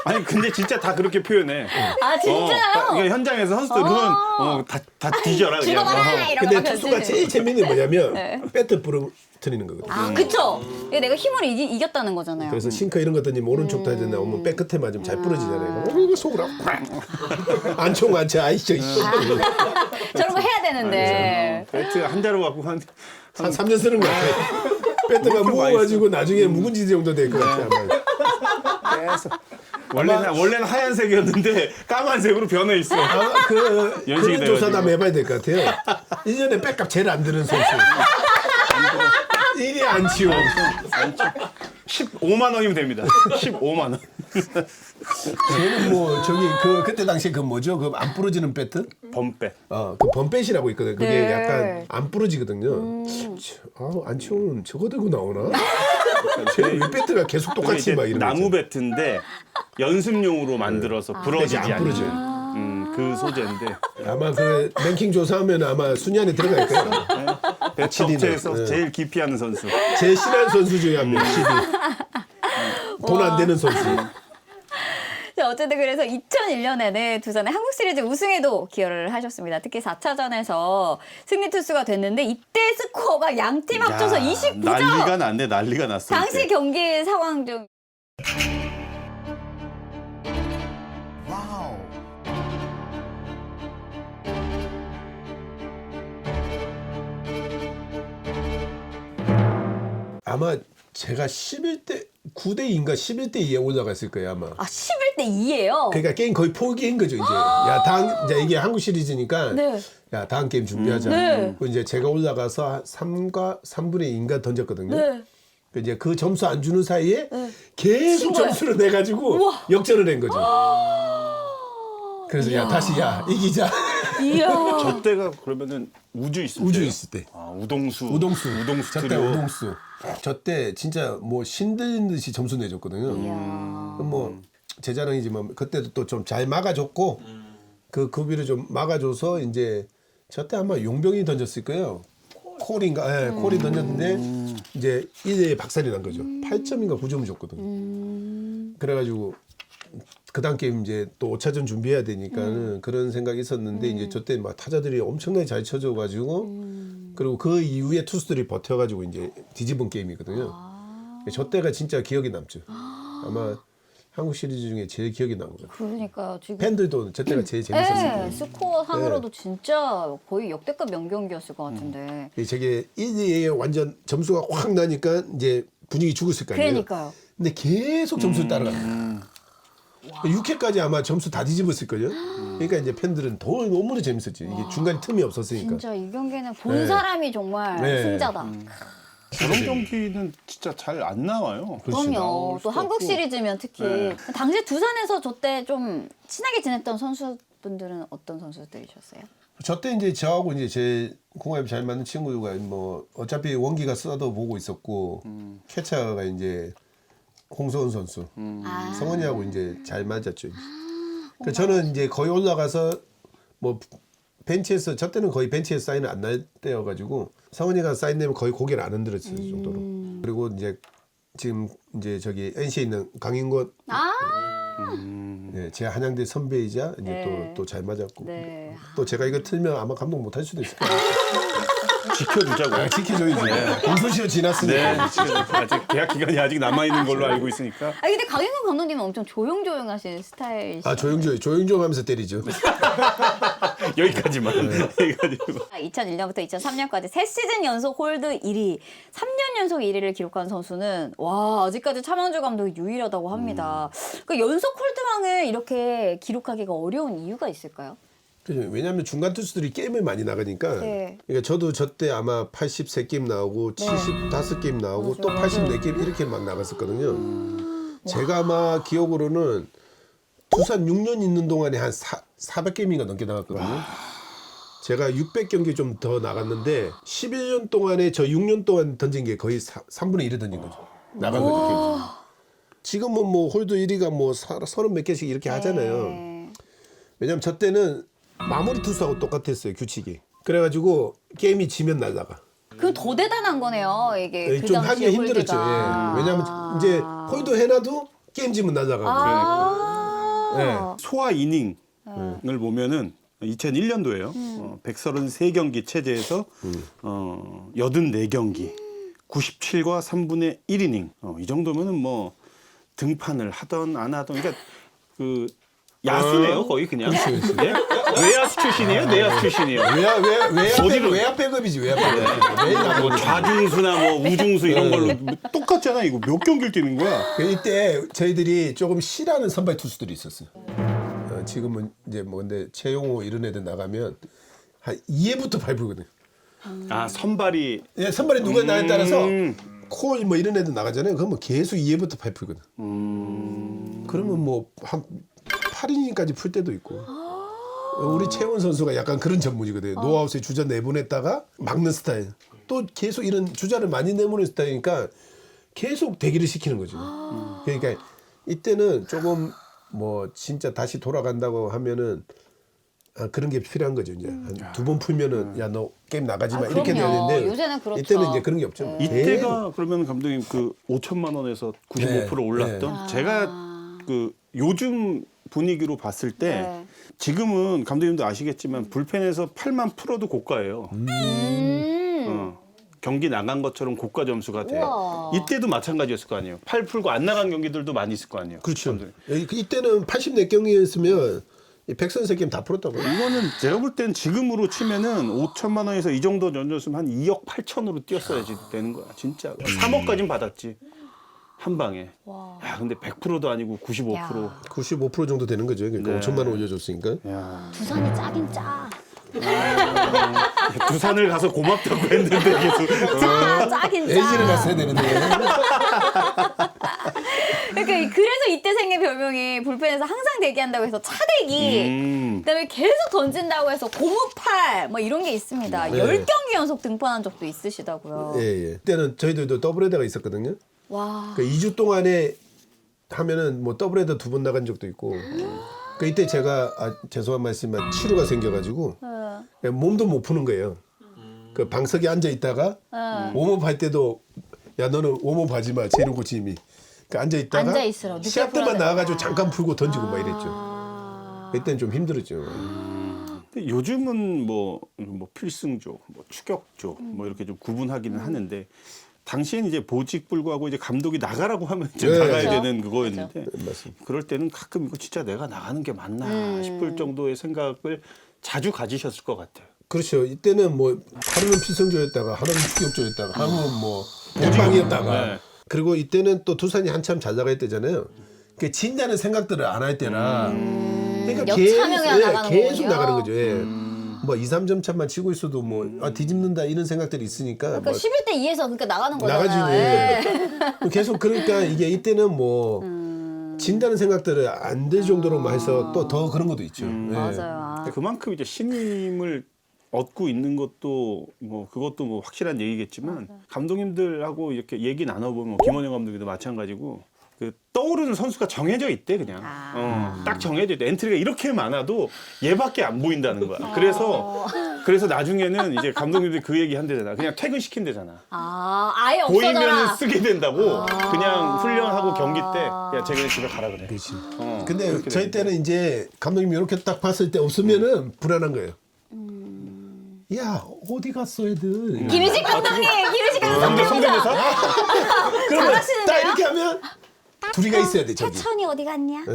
아니 근데 진짜 다 그렇게 표현해. 아 진짜요? 그러니까 현장에서 선수들은 다 뒤져라 그냥. 죽어봐라 이런 근데 거 투수가 하면서. 제일 재밌는 게 뭐냐면 배트 부러뜨리는 거거든요. 아 그쵸. 이게 내가 힘을 이겼다는 거잖아요. 그래서 싱커 이런 거 던지면 오른쪽 타자 나오면 백 끝에 맞으면 잘 부러지잖아요. 이거 속으로 안총 안쳐 아이씨. 저런 거 해야 되는데. 배트 한 자루 갖고 한 3년 쓰는 거 같아. 배트가 무거워가지고 나중에 묵은지 정도 될 것 같아. 아마. 계속. 원래는 하얀색이었는데 까만색으로 변해 있어. 아마 연식이 그런 조사도 돼가지고. 한번 해봐야 될 것 같아요. 1년에 백값 제일 안 드는 선수. 1위 안 치워. 15만 원이면 됩니다. 15만 원. 쟤는 뭐 저기 그때 당시에 그 뭐죠? 그 안 부러지는 배트? 범배. 그 범뱃이라고 있거든. 그게 네. 약간 안 부러지거든요. 안 치우면 저거 들고 나오나? 쟤 배트가 계속 그게 똑같이 이제 막 이런 나무 배트인데 연습용으로 만들어서 부러지지 안 않는 부러져요. 그 소재인데 아마 그 랭킹 조사하면 아마 순위 안에 들어갈 거예요. 배트 업체에서 제일 기피하는 선수. 제일 싫어하는 선수 중에 한 명, CD. 돈 안 되는 선수. 자, 어쨌든 그래서 2001년에는 두산의 한국 시리즈 우승에도 기여를 하셨습니다. 특히 4차전에서 승리 투수가 됐는데 이때 스코어가 양팀 합쳐서 29점. 난리가 났네. 난리가 났어. 당시 이때. 경기 상황 좀. 아마 제가 11대 9대 2인가 11대 2에 올라갔을 거예요 아마. 아 11대 2예요. 그러니까 게임 거의 포기한 거죠 이제. 야 다음 이제 이게 한국 시리즈니까. 네. 야 다음 게임 준비하자. 네. 그리고 이제 제가 올라가서 3분의 2인가 던졌거든요. 네. 이제 그 점수 안 주는 사이에 계속 점수를 내 가지고 역전을 한 거죠. 그래서 야 다시 야 이기자. 이야. 저 때가 그러면은 우주 있을 우주 때요? 있을 때. 아, 우동수 저때 트리오. 우동수. 저때 진짜 뭐 신들린 듯이 점수 내줬거든요. 뭐 제 자랑이지만 그때도 또 좀 잘 막아줬고 그 구비를 좀 막아줘서 이제 저때 아마 용병이 던졌을 거예요. 콜인가? 예, 콜이 던졌는데 이제 1회에 박살이 난 거죠. 8점인가 9점을 줬거든요. 그래가지고 그 다음 게임 이제 또 5차전 준비해야 되니까는 그런 생각이 있었는데 이제 저때 막 타자들이 엄청나게 잘 쳐줘가지고 그리고 그 이후에 투수들이 버텨가지고 이제 뒤집은 게임이거든요. 저 때가 진짜 기억이 남죠. 아마 한국 시리즈 중에 제일 기억이 나는 거예요. 그러니까요. 지금 팬들도 저 때가 제일 재밌었을 거예요. 스코어 상으로도 진짜 거의 역대급 명경기였을 것 같은데. 저게 1, 2에 완전 점수가 확 나니까 이제 분위기 죽었을 거 아니에요. 그러니까요. 근데 계속 점수를 따라갑니다. 6회까지 아마 점수 다 뒤집었을걸요. 그러니까 이제 팬들은 더 너무나 재밌었지. 이게 중간에 틈이 없었으니까. 진짜 이 경기는 본 네. 사람이 정말 네. 승자다. 그런 경기는 진짜 잘 안 나와요. 그럼요. 나올 또 수도 한국 없고. 시리즈면 특히 네. 당시 두산에서 저 때 좀 친하게 지냈던 선수분들은 어떤 선수들이셨어요? 저때 이제 저하고 이제 제 궁합이 잘 맞는 친구가 뭐 어차피 원기가 써도 보고 있었고 캐쳐가 이제 홍서은 선수, 아. 성원이하고 이제 잘 맞았죠. 그 저는 이제 거의 올라가서 뭐 벤치에서 저 때는 거의 벤치에서 사인을 안 날 때여가지고 성원이가 사인 내면 거의 고개를 안 흔들었을 정도로. 그리고 이제 지금 이제 저기 NC에 있는 강인권, 네, 제 한양대 선배이자 이제 네. 또 잘 맞았고. 네. 또 제가 이거 틀면 아마 감독 못 할 수도 있을 거예요. 지켜주자고요. 지켜줘야지. 공소시효 지났으니까. 네, 지금 아직 계약 기간이 아직 남아 있는 걸로 알고 있으니까. 아 근데 강인권 감독님은 엄청 조용조용하신 스타일이시죠? 아 조용조용 하면서 때리죠. 여기까지만. 네. 여기까지만. 2001년부터 2003년까지 3시즌 연속 홀드 1위, 3년 연속 1위를 기록한 선수는 와 아직까지 차명주 감독이 유일하다고 합니다. 그 연속 홀드왕을 이렇게 기록하기가 어려운 이유가 있을까요? 그죠. 왜냐하면 중간 투수들이 게임을 많이 나가니까. 네. 그러니까 저도 저때 아마 83게임 나오고 75게임 나오고 또 84게임 이렇게 막 나갔었거든요. 제가 아마 기억으로는 두산 6년 있는 동안에 한 400게임인가 넘게 나갔거든요. 제가 600경기 좀 더 나갔는데 11년 동안에 저 6년 동안 던진 게 거의 3분의 1을 던진 거죠. 나간 거죠. 게임. 지금은 뭐 홀드 1위가 뭐 30 몇 개씩 이렇게 하잖아요. 네. 왜냐면 저 때는 마무리 투수하고 똑같았어요, 규칙이. 그래가지고 게임이 지면 날라가. 그럼 더 대단한 거네요. 이게 그 좀 당시에 하기가 힘들었죠. 홀드가. 예. 왜냐면 이제 홀드 해놔도 게임 지면 날라가고. 아. 소화 이닝을 보면은 2001년도에요. 133경기 체제에서 84경기, 97과 3분의 1이닝. 이 정도면은 뭐 등판을 하던 안 하던 그러니까 그 야수네요 거의 그냥. 네? 외야수 출신이에요? 내야수 출신이에요? 외야 백업이지 외야 백업. 매일 뭐 나가고. 좌중수나 뭐 우중수 이런 걸로 똑같잖아. 이거 몇 경기를 뛰는 거야? 이때 저희들이 조금 싫어하는 선발 투수들이 있었어요. 지금은 이제 뭐 근데 최용호 이런 애들 나가면 한 2회부터 밟거든요. 아 선발이 예, 선발이 누가 나에 따라서 콜 뭐 이런 애들 나가잖아요. 그러면 계속 2회부터 밟거든. 그러면 뭐 한 8이닝까지 풀 때도 있고. 우리 최원 선수가 약간 그런 전문이거든요. 노아웃에 주자 내보냈다가 막는 스타일. 또 계속 이런 주자를 많이 내보내는 스타일이니까 계속 대기를 시키는 거죠. 그러니까 이때는 조금 뭐 진짜 다시 돌아간다고 하면은 그런 게 필요한 거죠. 이제 한 2번 풀면은 야 너 게임 나가지 마 이렇게 돼야 그럼요. 되는데 요새는 그렇죠. 이때는 이제 그런 게 없죠. 이때가 그러면 감독님 그 5천만 원에서 95% 네. 올랐던 제가 그 요즘 분위기로 봤을 때 네. 지금은 감독님도 아시겠지만 불펜에서 8만 풀어도 고가예요. 경기 나간 것처럼 고가 점수가 돼. 우와. 이때도 마찬가지였을 거 아니에요. 8 풀고 안 나간 경기들도 많이 있을 거 아니에요. 그렇죠. 감독님. 이때는 84경기였으면 100선수 게임 다 풀었다고. 이거는 제가 볼 땐 지금으로 치면은 5천만 원에서 이 정도 던졌으면 한 2억 8천으로 뛰었어야지 되는 거야. 진짜. 3억까지는 받았지. 한 방에. 야, 근데 100%도 아니고 95%. 야. 95% 정도 되는 거죠. 그러니까 네. 5천만 원 올려줬으니까. 야. 두산이 짜긴 짜. 두산을 가서 고맙다고 했는데 계속. 짜긴 짜. LG를 갔어야 되는데. 그러니까 그래서 이때 생긴 별명이 불펜에서 항상 대기한다고 해서 차대기. 그다음에 계속 던진다고 해서 고무팔 뭐 이런 게 있습니다. 네. 10경기 연속 등판한 적도 있으시다고요. 예. 그때는 저희들도 더블헤더가 있었거든요. 와. 그 2주 동안에 하면은 뭐 더블헤더 2번 나간 적도 있고. 그 이때 제가 죄송한 말씀이지만 치료가 생겨가지고 몸도 못 푸는 거예요. 그 방석에 앉아 있다가 웜업 할 때도 야 너는 웜업 하지 마. 제이름 코치님이. 그 앉아 있다가 앉아 있으라고. 늦게 시합 때만 풀어야 나와가지고 돼. 잠깐 풀고 던지고 막 이랬죠. 그때는 좀 힘들었죠. 근데 요즘은 뭐 필승조, 뭐 추격조, 뭐 이렇게 좀 구분하기는 하는데 당시엔 이제 보직 불구하고 이제 감독이 나가라고 하면 이제 네. 나가야 그렇죠. 되는 그거였는데 맞습니다. 그럴 때는 가끔 이거 진짜 내가 나가는 게 맞나 싶을 정도의 생각을 자주 가지셨을 것 같아요. 그렇죠. 이때는 뭐 하루는 필승조였다가 하루는 추격조였다가 하루는 뭐 본방이었다가 네. 그리고 이때는 또 두산이 한참 잘 나갈 때잖아요. 그 진다는 생각들을 안 할 때라 그러니까 여차하면 나가는 계속 거군요. 나가는 거죠. 예. 뭐 2, 3점 차만 치고 있어도 뭐 뒤집는다 이런 생각들이 있으니까 그러니까 뭐 11대 2에서 그러니까 나가는 거잖아요. 나가지. 예. 계속 그러니까 이게 이때는 뭐 진다는 생각들을 안 될 정도로만 해서 또 더 그런 것도 있죠. 예. 맞아요. 그만큼 이제 신임을 얻고 있는 것도 뭐 그것도 뭐 확실한 얘기겠지만 감독님들하고 이렇게 얘기 나눠보면 뭐 김원영 감독님도 마찬가지고 그 떠오르는 선수가 정해져 있대 그냥 딱 정해져 있대. 엔트리가 이렇게 많아도 얘밖에 안 보인다는 거야. 그래서 나중에는 이제 감독님들이 그 얘기 한대잖아. 그냥 퇴근시킨대잖아. 아예 없어져라. 보이면 쓰게 된다고 그냥 훈련하고 경기 때 야 쟤 그냥 집에 가라 그래. 그렇지. 어, 근데 그렇게 저희 되는데. 때는 이제 감독님이 이렇게 딱 봤을 때 없으면은 불안한 거예요. 야 어디 갔어 애들? 김희식 감독님, 김희식 감독님. 성대모사? 그러면 잘하시는데요? 딱 이렇게 하면 둘이가 있어야 돼 저기. 천이 어디 갔냐?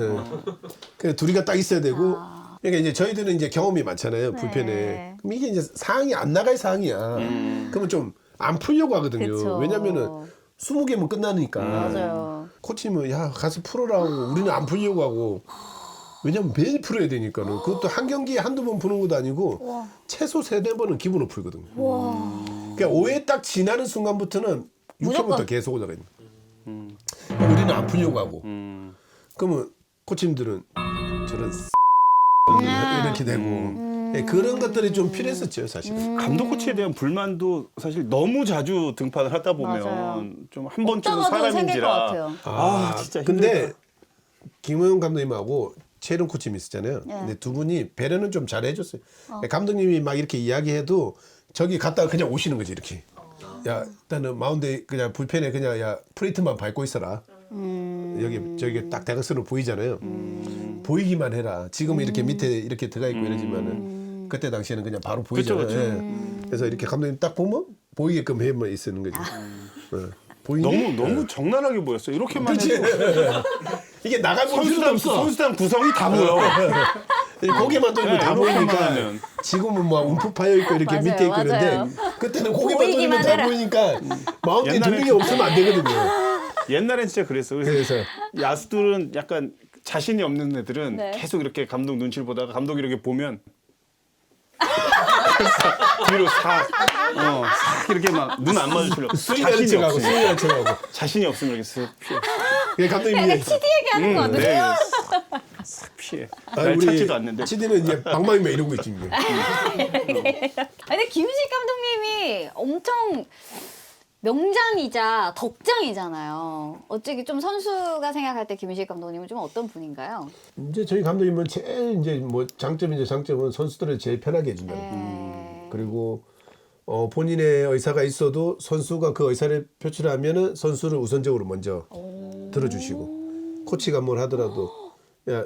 그 둘이가 딱 있어야 되고. 그러니까 이제 저희들은 이제 경험이 많잖아요 불펜에. 그럼 이게 이제 상황이 안 나갈 상황이야. 그러면 좀 안 풀려고 하거든요. 그쵸. 왜냐면은 20개면 끝나니까. 맞아요. 코치님은 야 가서 풀어라고 우리는 안 풀려고 하고. 왜냐면 매일 풀어야 되니까는 그것도 한 경기에 한두 번 푸는 것도 아니고 최소 3-4번은 기본으로 풀거든요. 그러니까 5회 딱 지나는 순간부터는 6회부터 무조건. 계속 올라가 있는 거예요. 우리는 안 풀려고 하고 그러면 코치님들은 저런 이렇게 되고 예, 그런 것들이 좀 필요했었죠 사실은. 감독 코치에 대한 불만도 사실 너무 자주 등판을 하다 보면 맞아요. 좀 한 번쯤은 없다가도 생길 것 사람인지라 같아요. 진짜 근데 힘들다. 김호영 감독님하고 최일원 코치님이 있었잖아요. 근데 두 분이 배려는 좀 잘 해줬어요. 감독님이 막 이렇게 이야기해도 저기 갔다가 그냥 오시는 거지 이렇게. 야 일단은 마운드에 그냥 불펜에 그냥 야 플레이트만 밟고 있어라. 여기 저기 딱 대각선으로 보이잖아요. 보이기만 해라. 지금 이렇게 밑에 이렇게 들어가 있고 이러지만은 그때 당시에는 그냥 바로 보이잖아요. 그쵸. 예. 그래서 이렇게 감독님 딱 보면 보이게끔 해만 있는 거지. 보이네? 너무 적나라하게 보였어요. 이렇게만 그치? 해도 이게 나갈 필요도 선수단, 없어. 선수단 구성이 다 보여. 고개만 돌리면 다 이렇게만 보이니까 하면. 지금은 뭐 움푹 파여 있고 이렇게 맞아요, 밑에 있고 맞아요. 그런데 그때는 고개만 돌리면 보이기만 다 해라. 보이니까 마운드에 옛날에 두명이 없으면 안 되거든요. 옛날엔 진짜 그랬어. 그래서 그래서 야수들은 약간 자신이 없는 애들은 네. 계속 이렇게 감독 눈치를 보다가 감독이 이렇게 보면 뒤로 싹 이렇게 막 눈 안 마주치려고 스윙하는 척하고 스윙하는 척하고 자신이 없으면 이렇게 쓱 피해. 그게 감독님이 약간 치드 얘기하는 것 같아요. 네, 싹 피해. 날 우리 찾지도 않는데. 치디는 이제 방망이만 이러고 있지 이제. 근데 김희식 감독님이 엄청 명장이자 덕장이잖아요. 어떻게 좀 선수가 생각할 때 김희식 감독님은 좀 어떤 분인가요? 이제 저희 감독님은 제일 이제 뭐 장점이죠. 장점은 선수들을 제일 편하게 해준다는 거. 그리고 본인의 의사가 있어도 선수가 그 의사를 표출하면은 선수를 우선적으로 먼저 들어주시고 코치가 뭘 하더라도 야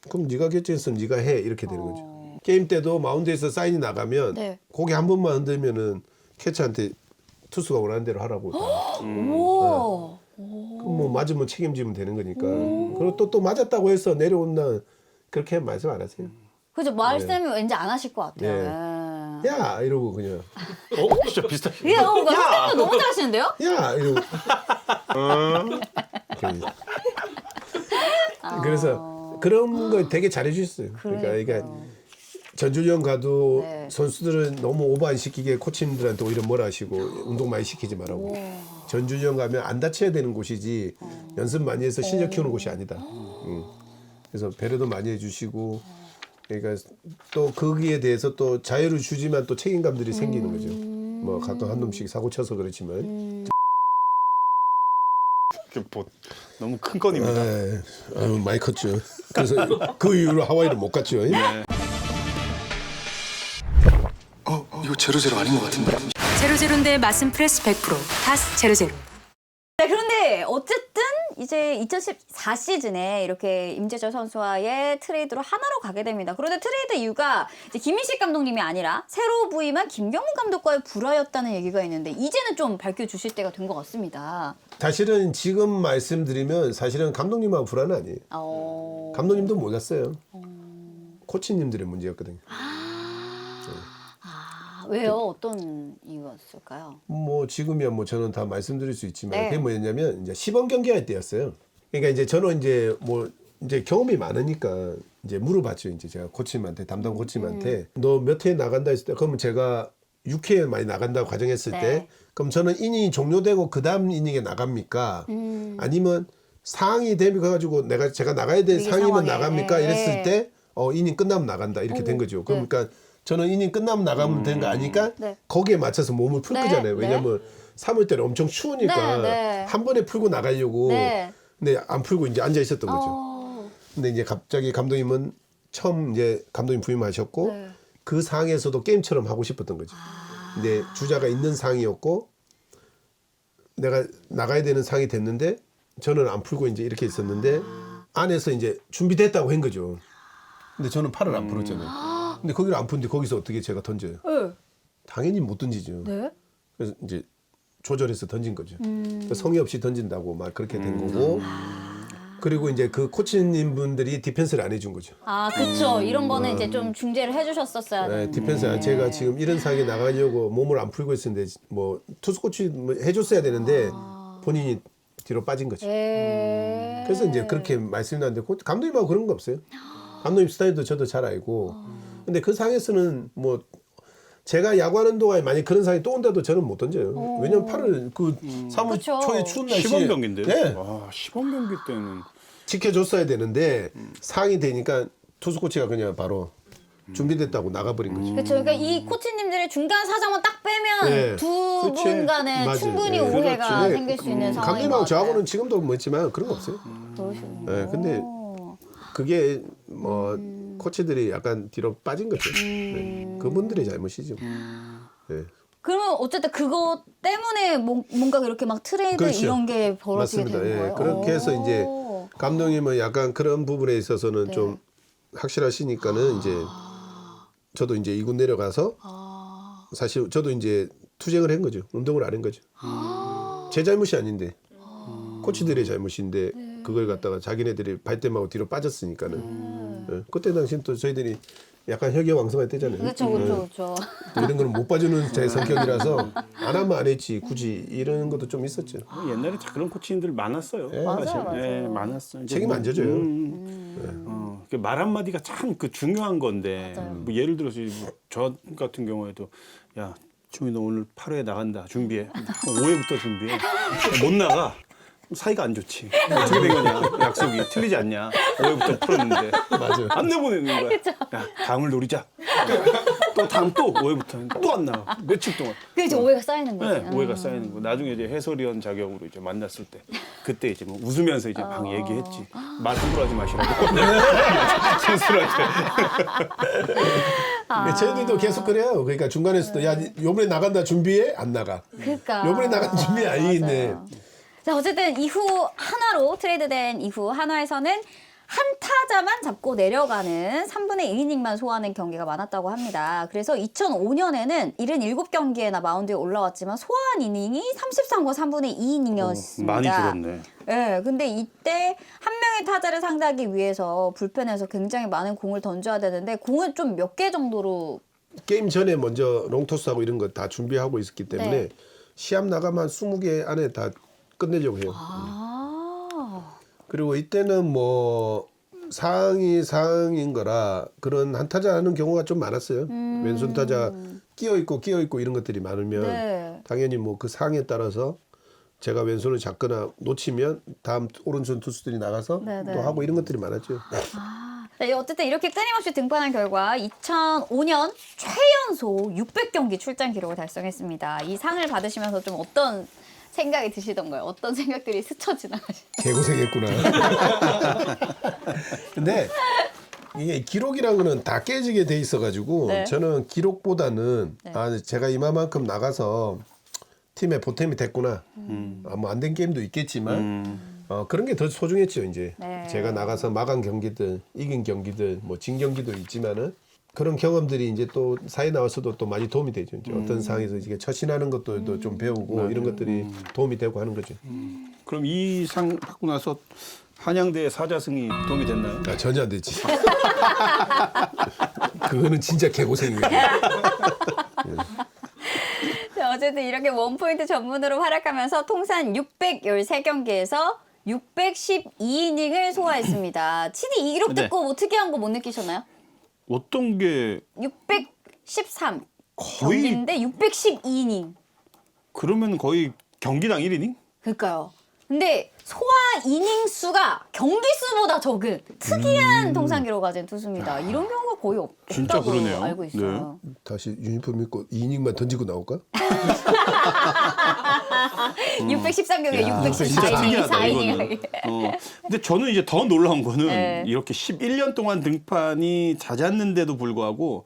그럼 네가 결정했으면 네가 해 이렇게 되는 거죠. 게임 때도 마운드에서 사인이 나가면 네. 고개 한 번만 흔들면은 캐치한테 투수가 원하는 대로 하라고. 우와. 그럼 뭐 맞으면 책임지면 되는 거니까. 그리고 또 맞았다고 해서 내려온 날 그렇게 말씀 안 하세요. 그죠. 말씀은 왠지 안 하실 것 같아요. 네. 야 이러고 그냥 진짜 비슷하게. 예, 선생님 너무 잘하시는데요? 야 이러고. 그래서 그런 거 되게 잘해 주셨어요. 그러니까 전준영 가도 네. 선수들은 너무 오버 안 시키게 코치님들한테 오히려 뭐라 하시고 운동 많이 시키지 말라고. 전준영 가면 안 다쳐야 되는 곳이지 연습 많이 해서 실력 키우는 곳이 아니다. 그래서 배려도 많이 해주시고 그러니까 또 거기에 대해서 또 자유를 주지만 또 책임감들이 생기는 거죠. 뭐 가끔 한 놈씩 사고 쳐서 그렇지만. 너무 큰 건입니다. 아유, 많이 컸죠. 그래서 그 이후로 하와이를 못 갔죠. 이거 제로제로 아닌 것 같은데. 제로제로인데 맛은 프레스 100%. 다스 제로제로. 네, 그런데 어쨌든 이제 2014 시즌에 이렇게 임재철 선수와의 트레이드로 하나로 가게 됩니다. 그런데 트레이드 이유가 이제 김민식 감독님이 아니라 새로 부임한 김경문 감독과의 불화였다는 얘기가 있는데 이제는 좀 밝혀주실 때가 된 것 같습니다. 사실은 지금 말씀드리면 사실은 감독님하고 불안은 아니에요. 감독님도 못 갔어요. 코치님들의 문제였거든요. 왜요? 어떤 이유였을까요? 뭐 지금이야 뭐 저는 다 말씀드릴 수 있지만 네. 그게 뭐였냐면 이제 시범 경기할 때였어요. 그러니까 이제 저는 이제 뭐 이제 경험이 많으니까 이제 물어봤죠. 이제 제가 코치님한테 담당 코치님한테 너 몇 회에 나간다 했을 때 그러면 제가 6회에 많이 나간다고 가정했을 네. 때 그럼 저는 이닝이 종료되고 그 다음 이닝에 나갑니까? 아니면 상황이 돼가지고 제가 나가야 될 이 상황이면 상황에. 나갑니까? 네. 이랬을 때 이닝 끝나면 나간다 이렇게 된 거죠. 그러니까 저는 이닝 끝나면 나가면 되는 거 아니까 네. 거기에 맞춰서 몸을 풀 네, 거잖아요. 네. 왜냐면 3월 때는 엄청 추우니까 네, 네. 한 번에 풀고 나가려고 네. 근데 안 풀고 이제 앉아 있었던 거죠. 근데 이제 갑자기 감독님은 처음 이제 감독님 부임하셨고 네. 그 상황에서도 게임처럼 하고 싶었던 거죠. 근데 주자가 있는 상황이었고 내가 나가야 되는 상황이 됐는데 저는 안 풀고 이제 이렇게 있었는데 안에서 이제 준비됐다고 한 거죠. 근데 저는 팔을 안 풀었잖아요. 근데 거기를 안 푸는데 거기서 어떻게 제가 던져요? 네. 당연히 못 던지죠. 네? 그래서 이제 조절해서 던진 거죠. 그러니까 성의 없이 던진다고 막 그렇게 된 거고. 그리고 이제 그 코치님 분들이 디펜스를 안 해준 거죠. 아, 그쵸. 이런 거는 이제 좀 중재를 해주셨었어야 네, 되는데. 디펜스 제가 지금 이런 상황에 나가려고 몸을 안 풀고 있었는데 뭐 투수 코치 뭐 해줬어야 되는데 본인이 뒤로 빠진 거죠. 그래서 이제 그렇게 말씀이 나는데 감독님하고 그런 거 없어요. 감독님 스타일도 저도 잘 알고. 근데 그 상황에서는 뭐 제가 야구하는 동안에 만약 그런 상황이 또 온다도 저는 못 던져요. 왜냐면 팔을 그 3월 그쵸. 초에 추운 날씨에 시범 경기인데. 네. 와, 시범 경기 때는 지켜줬어야 되는데 상황이 되니까 투수 코치가 그냥 바로 준비됐다고 나가버린 거죠. 그렇죠. 그러니까 이 코치님들의 중간 사정만 딱 빼면 네. 두 그치. 분 간에 맞아요. 충분히 네. 오해가 그렇죠. 생길 수 있는 상황인 것 감독님하고 같아요. 저하고는 지금도 뭐 있지만 그런 거 없어요. 그러시군요. 네, 근데 그게 뭐 코치들이 약간 뒤로 빠진 거죠. 네. 그분들의 잘못이죠. 네. 그러면 어쨌든 그거 때문에 뭔가 이렇게 막 트레이드 그렇죠. 이런 게 벌어지게 맞습니다. 되는 예, 거예요? 그렇게 해서 이제 오. 감독님은 약간 그런 부분에 네. 있어서는 좀 확실하시니까는 이제 저도 이제 2군 내려가서 사실 저도 이제 투쟁을 한 거죠. 운동을 안 한 거죠. 제 잘못이 아닌데 코치들의 잘못인데 네. 그걸 갖다가 자기네들이 발뺌하고 뒤로 빠졌으니까는 예, 그때 당시엔 또 저희들이 약간 혈기왕성할 때잖아요. 그렇죠, 그렇죠. 또 이런 거는 못 봐주는 제 성격이라서 안 하면 안 했지 굳이 이런 것도 좀 있었죠. 옛날에 다 그런 코치님들 많았어요. 맞아요, 사실. 맞아요. 네, 많았어요. 이제 책임 안 져줘요. 말 한마디가 참 그 중요한 건데 뭐 예를 들어서 저 같은 경우에도 야 주미 너 오늘 8회에 나간다 준비해 5회부터 준비해 못 나가 사이가 안 좋지 어떻게 된 거냐 약속이 틀리지 않냐 5회부터 풀었는데 맞아요. 안 내보내는 거야 야 다음을 노리자 또 다음 또 5회부터 또 안 나가 며칠 동안 그게 이제 오해가 쌓이는 거지. 네, 오해가 쌓이는 거. 나중에 이제 해설위원 자격으로 이제 만났을 때 그때 이제 뭐 웃으면서 이제 막 얘기했지. 말 함부로 하지 마시라고. 선수들한테. 저희들도 계속 그래요. 그러니까 중간에서도 야 요번에 나간다 준비해 안 나가. 그러니까. 요번에 나간 준비 아니겠네. 맞아요. 자, 어쨌든 이후 하나로 트레이드된 이후 한화에서는 한 타자만 잡고 내려가는 3분의 1이닝만 소화하는 경기가 많았다고 합니다. 그래서 2005년에는 77경기에나 마운드에 올라왔지만 소화한 이닝이 33과 3분의 2이닝이었습니다. 많이 줄었네. 네, 근데 이때 한 명의 타자를 상대하기 위해서 불펜에서 굉장히 많은 공을 던져야 되는데 공은 좀 몇 개 정도로 게임 전에 먼저 롱토스하고 이런 거 다 준비하고 있었기 때문에 네. 시합 나가면 20개 안에 다 끝내려고 해요. 그리고 이때는 뭐 상황인 거라 그런 한타자 하는 경우가 좀 많았어요. 왼손 타자 끼어 있고 이런 것들이 많으면 네. 당연히 뭐 그 상황에 따라서 제가 왼손을 잡거나 놓치면 다음 오른손 투수들이 나가서 네네. 또 하고 이런 것들이 많았죠. 네, 어쨌든 이렇게 끊임없이 등판한 결과 2005년 최연소 600경기 출장 기록을 달성했습니다. 이 상을 받으시면서 좀 어떤 생각이 드시던가요? 어떤 생각들이 스쳐 지나가시나요? 개고생했구나. 근데 이게 기록이란 거는 다 깨지게 돼 있어가지고 네. 저는 기록보다는 네. 아 제가 이만큼 나가서 팀에 보탬이 됐구나. 뭐 안 된 게임도 있겠지만 그런 게 더 소중했죠 이제. 네. 제가 나가서 막은 경기들, 이긴 경기들, 뭐 진 경기도 있지만은 그런 경험들이 이제 또 사회 나와서도 또 많이 도움이 되죠. 이제 어떤 상황에서 이게 처신하는 것도 좀 배우고 이런 것들이 도움이 되고 하는 거죠. 그럼 이 상 받고 나서 한양대 사자승이 도움이 됐나요? 아, 전혀 안 되지. 그거는 진짜 개고생이에요. 자, 어쨌든 이렇게 원포인트 전문으로 활약하면서 통산 613경기에서 612이닝을 소화했습니다. 치디 이 기록 네. 듣고 뭐 특이한 거 못 느끼셨나요? 어떤 게 613 거의 경기인데 612이닝. 그러면 거의 경기당 1이닝? 그러니까요. 근데 소화 이닝 수가 경기 수보다 적은 특이한 통산 기록 가진 투수입니다. 이런 경우가 거의 진짜 없다고 그러네요. 알고 있어요. 다시 유니폼 입고 2이닝만 던지고 나올까? 613경기에 진짜 614이닝, 특이하다 4이닝. 이거는. 근데 저는 이제 더 놀라운 거는 네. 이렇게 11년 동안 등판이 잦았는데도 불구하고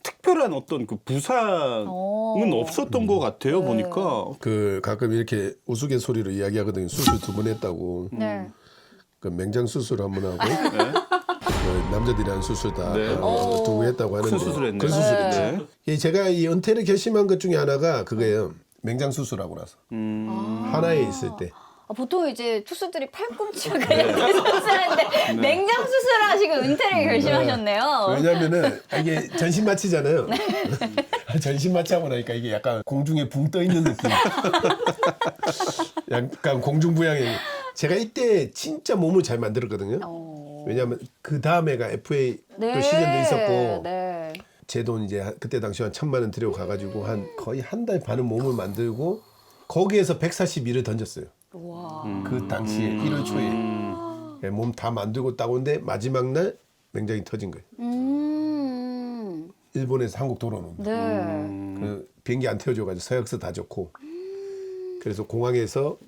특별한 어떤 그 부상은 없었던 것 같아요. 보니까 그 가끔 이렇게 우스갯소리로 이야기하거든요. 수술 2번 했다고. 네. 그 맹장 수술 한 번 하고 그 남자들이 하는 수술 다 네. 2번 했다고 하는데 큰 수술했네. 큰 수술이죠. 네. 이 제가 이 은퇴를 결심한 것 중에 하나가 그거예요. 맹장 수술하고 나서 하나에 있을 때. 보통 이제 투수들이 팔꿈치가 이렇게 수술하는데 맹장 수술하시고 은퇴를 결심하셨네요. 왜냐면은 이게 전신 마취잖아요. 전신 마취하고 나니까 이게 약간 공중에 붕 떠 있는 느낌. 약간 공중부양이. 제가 이때 진짜 몸을 잘 만들었거든요. 왜냐하면 그 다음에가 FA 또 시즌도 있었고 네. 제 돈 이제 그때 당시 한 1,000만 원 들여 가가지고 한 거의 한 달 반은 몸을 만들고 거기에서 142를 던졌어요. 그 당시에 1월 초에 몸 다 만들고 딱 오는데 마지막 날 맹장이 터진 거예요. 일본에서 한국 돌아오는데 네. 그 비행기 안 태워줘가지고 서약서 다 적고 그래서 공항에서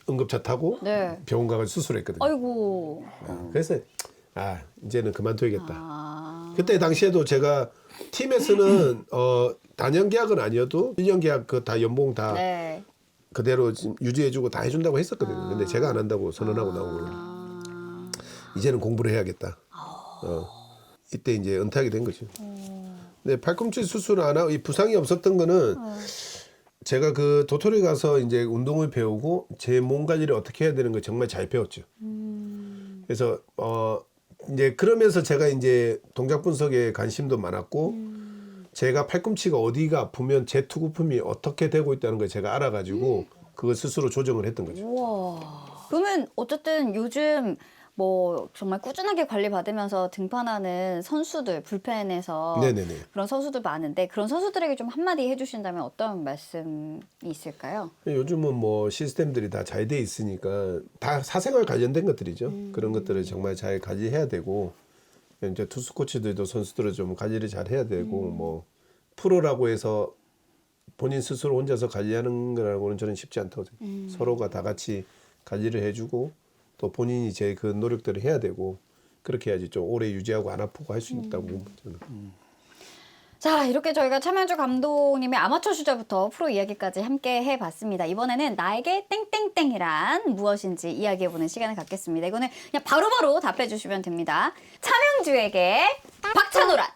응급차 타고 네. 병원 가서 수술했거든요. 아이고. 그래서 이제는 그만둬야겠다. 그때 당시에도 제가 팀에서는 단연 계약은 아니어도 1년 계약 그 다 연봉 다 네. 그대로 지금 유지해주고 다 해준다고 했었거든요. 근데 제가 안 한다고 선언하고 나오고 이제는 공부를 해야겠다. 이때 이제 은퇴하게 된 거죠. 근데 팔꿈치 수술을 안 하고 이 부상이 없었던 거는 제가 그 도토리 가서 이제 운동을 배우고 제 몸 관리를 어떻게 해야 되는 걸 정말 잘 배웠죠. 그래서 이제 그러면서 제가 이제 동작 분석에 관심도 많았고 제가 팔꿈치가 어디가 아프면 제 투구품이 어떻게 되고 있다는 걸 제가 알아가지고 그걸 스스로 조정을 했던 거죠. 우와. 그러면 어쨌든 요즘 뭐 정말 꾸준하게 관리받으면서 등판하는 선수들 불펜에서 네네네. 그런 선수들 많은데 그런 선수들에게 좀 한마디 해주신다면 어떤 말씀이 있을까요? 요즘은 뭐 시스템들이 다 잘 돼 있으니까 다 사생활 관련된 것들이죠. 그런 것들을 정말 잘 관리해야 되고 이제 투수 코치들도 선수들을 좀 관리를 잘 해야 되고 뭐 프로라고 해서 본인 스스로 혼자서 관리하는 거라고는 저는 쉽지 않다고 생각해요. 서로가 다 같이 관리를 해주고 또 본인이 제 그 노력들을 해야 되고 그렇게 해야지 좀 오래 유지하고 안 아프고 할 수 있다고 봅니다. 저는. 자, 이렇게 저희가 차명주 감독님의 아마추어 시절부터 프로 이야기까지 함께 해봤습니다. 이번에는 나에게 땡땡땡이란 무엇인지 이야기해보는 시간을 갖겠습니다. 이거는 그냥 바로바로 답해주시면 됩니다. 차명주에게 박찬호란?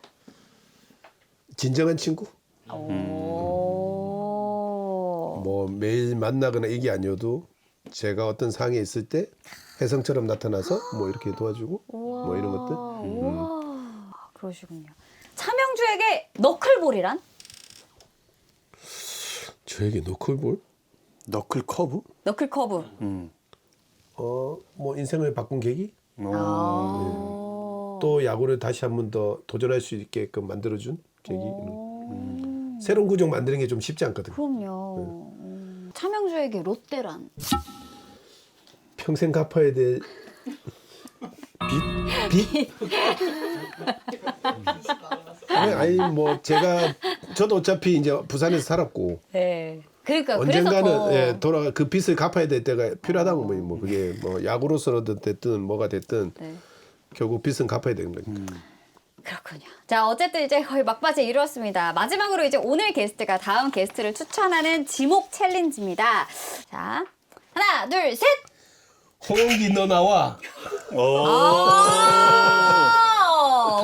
진정한 친구? 오. 뭐 매일 만나거나 이게 아니어도 제가 어떤 상황에 있을 때 혜성처럼 나타나서 뭐 이렇게 도와주고 뭐 이런 것들. 우와. 그러시군요. 차명주에게 너클볼이란? 저에게 너클볼? 너클 커브? 너클 커브. 뭐 인생을 바꾼 계기? 또 야구를 다시 한 번 더 도전할 수 있게끔 만들어준 계기. 새로운 구종 만드는 게 좀 쉽지 않거든요. 그럼요. 차명주에게 롯데란? 평생 갚아야 될 빚? 아니 뭐 저도 어차피 이제 부산에서 살았고 네. 그러니까 언젠가는 그래서 더 예, 돌아 그 빚을 갚아야 될 때가 필요하다고 뭐 그게 뭐 야구로서든 됐든 뭐가 됐든 네. 결국 빚은 갚아야 되는 거니까. 그렇군요. 자, 어쨌든 이제 거의 막바지에 이르렀습니다. 마지막으로 이제 오늘 게스트가 다음 게스트를 추천하는 지목 챌린지입니다. 자, 하나, 둘, 셋! 홍기 너 나와.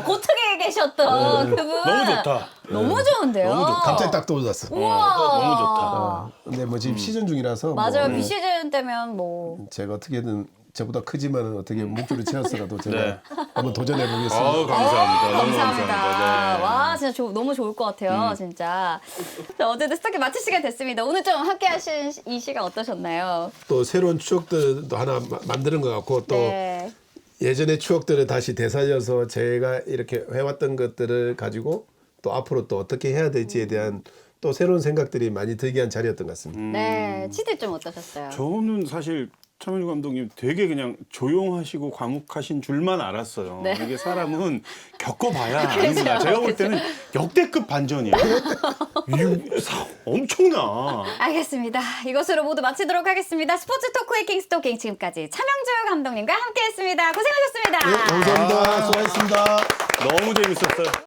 고특에 계셨던 그분. 너무 좋다. 너무 좋은데요? 너무 좋다. 갑자기 딱 떠올랐어. 우와. 너무 좋다. 근데 뭐 지금 시즌 중이라서 맞아요. 뭐, 비시즌 때면 뭐. 제가 어떻게든 저보다 크지만은 어떻게 목줄을 채웠어라도 제가 네. 한번 도전해 보겠습니다. 감사합니다. 너무 감사합니다. 감사합니다. 네. 와, 진짜 너무 좋을 것 같아요, 진짜. 자, 어쨌든 스토킹 마칠 시간 됐습니다. 오늘 좀 함께 하신 이 시간 어떠셨나요? 또 새로운 추억들도 하나 만드는 것 같고 또 네. 예전의 추억들을 다시 되살려서 제가 이렇게 해왔던 것들을 가지고 또 앞으로 또 어떻게 해야 될지에 대한 또 새로운 생각들이 많이 들게 한 자리였던 것 같습니다. 네. 치들 좀 어떠셨어요? 저는 사실 차명주 감독님 되게 그냥 조용하시고 과묵하신 줄만 알았어요. 네. 이게 사람은 겪어봐야 아는구나. 제가 볼 때는 역대급 반전이야. 엄청나. 알겠습니다. 이것으로 모두 마치도록 하겠습니다. 스포츠 토크의 킹스토킹 지금까지 차명주 감독님과 함께했습니다. 고생하셨습니다. 감사합니다. 수고하셨습니다. 너무 재밌었어요.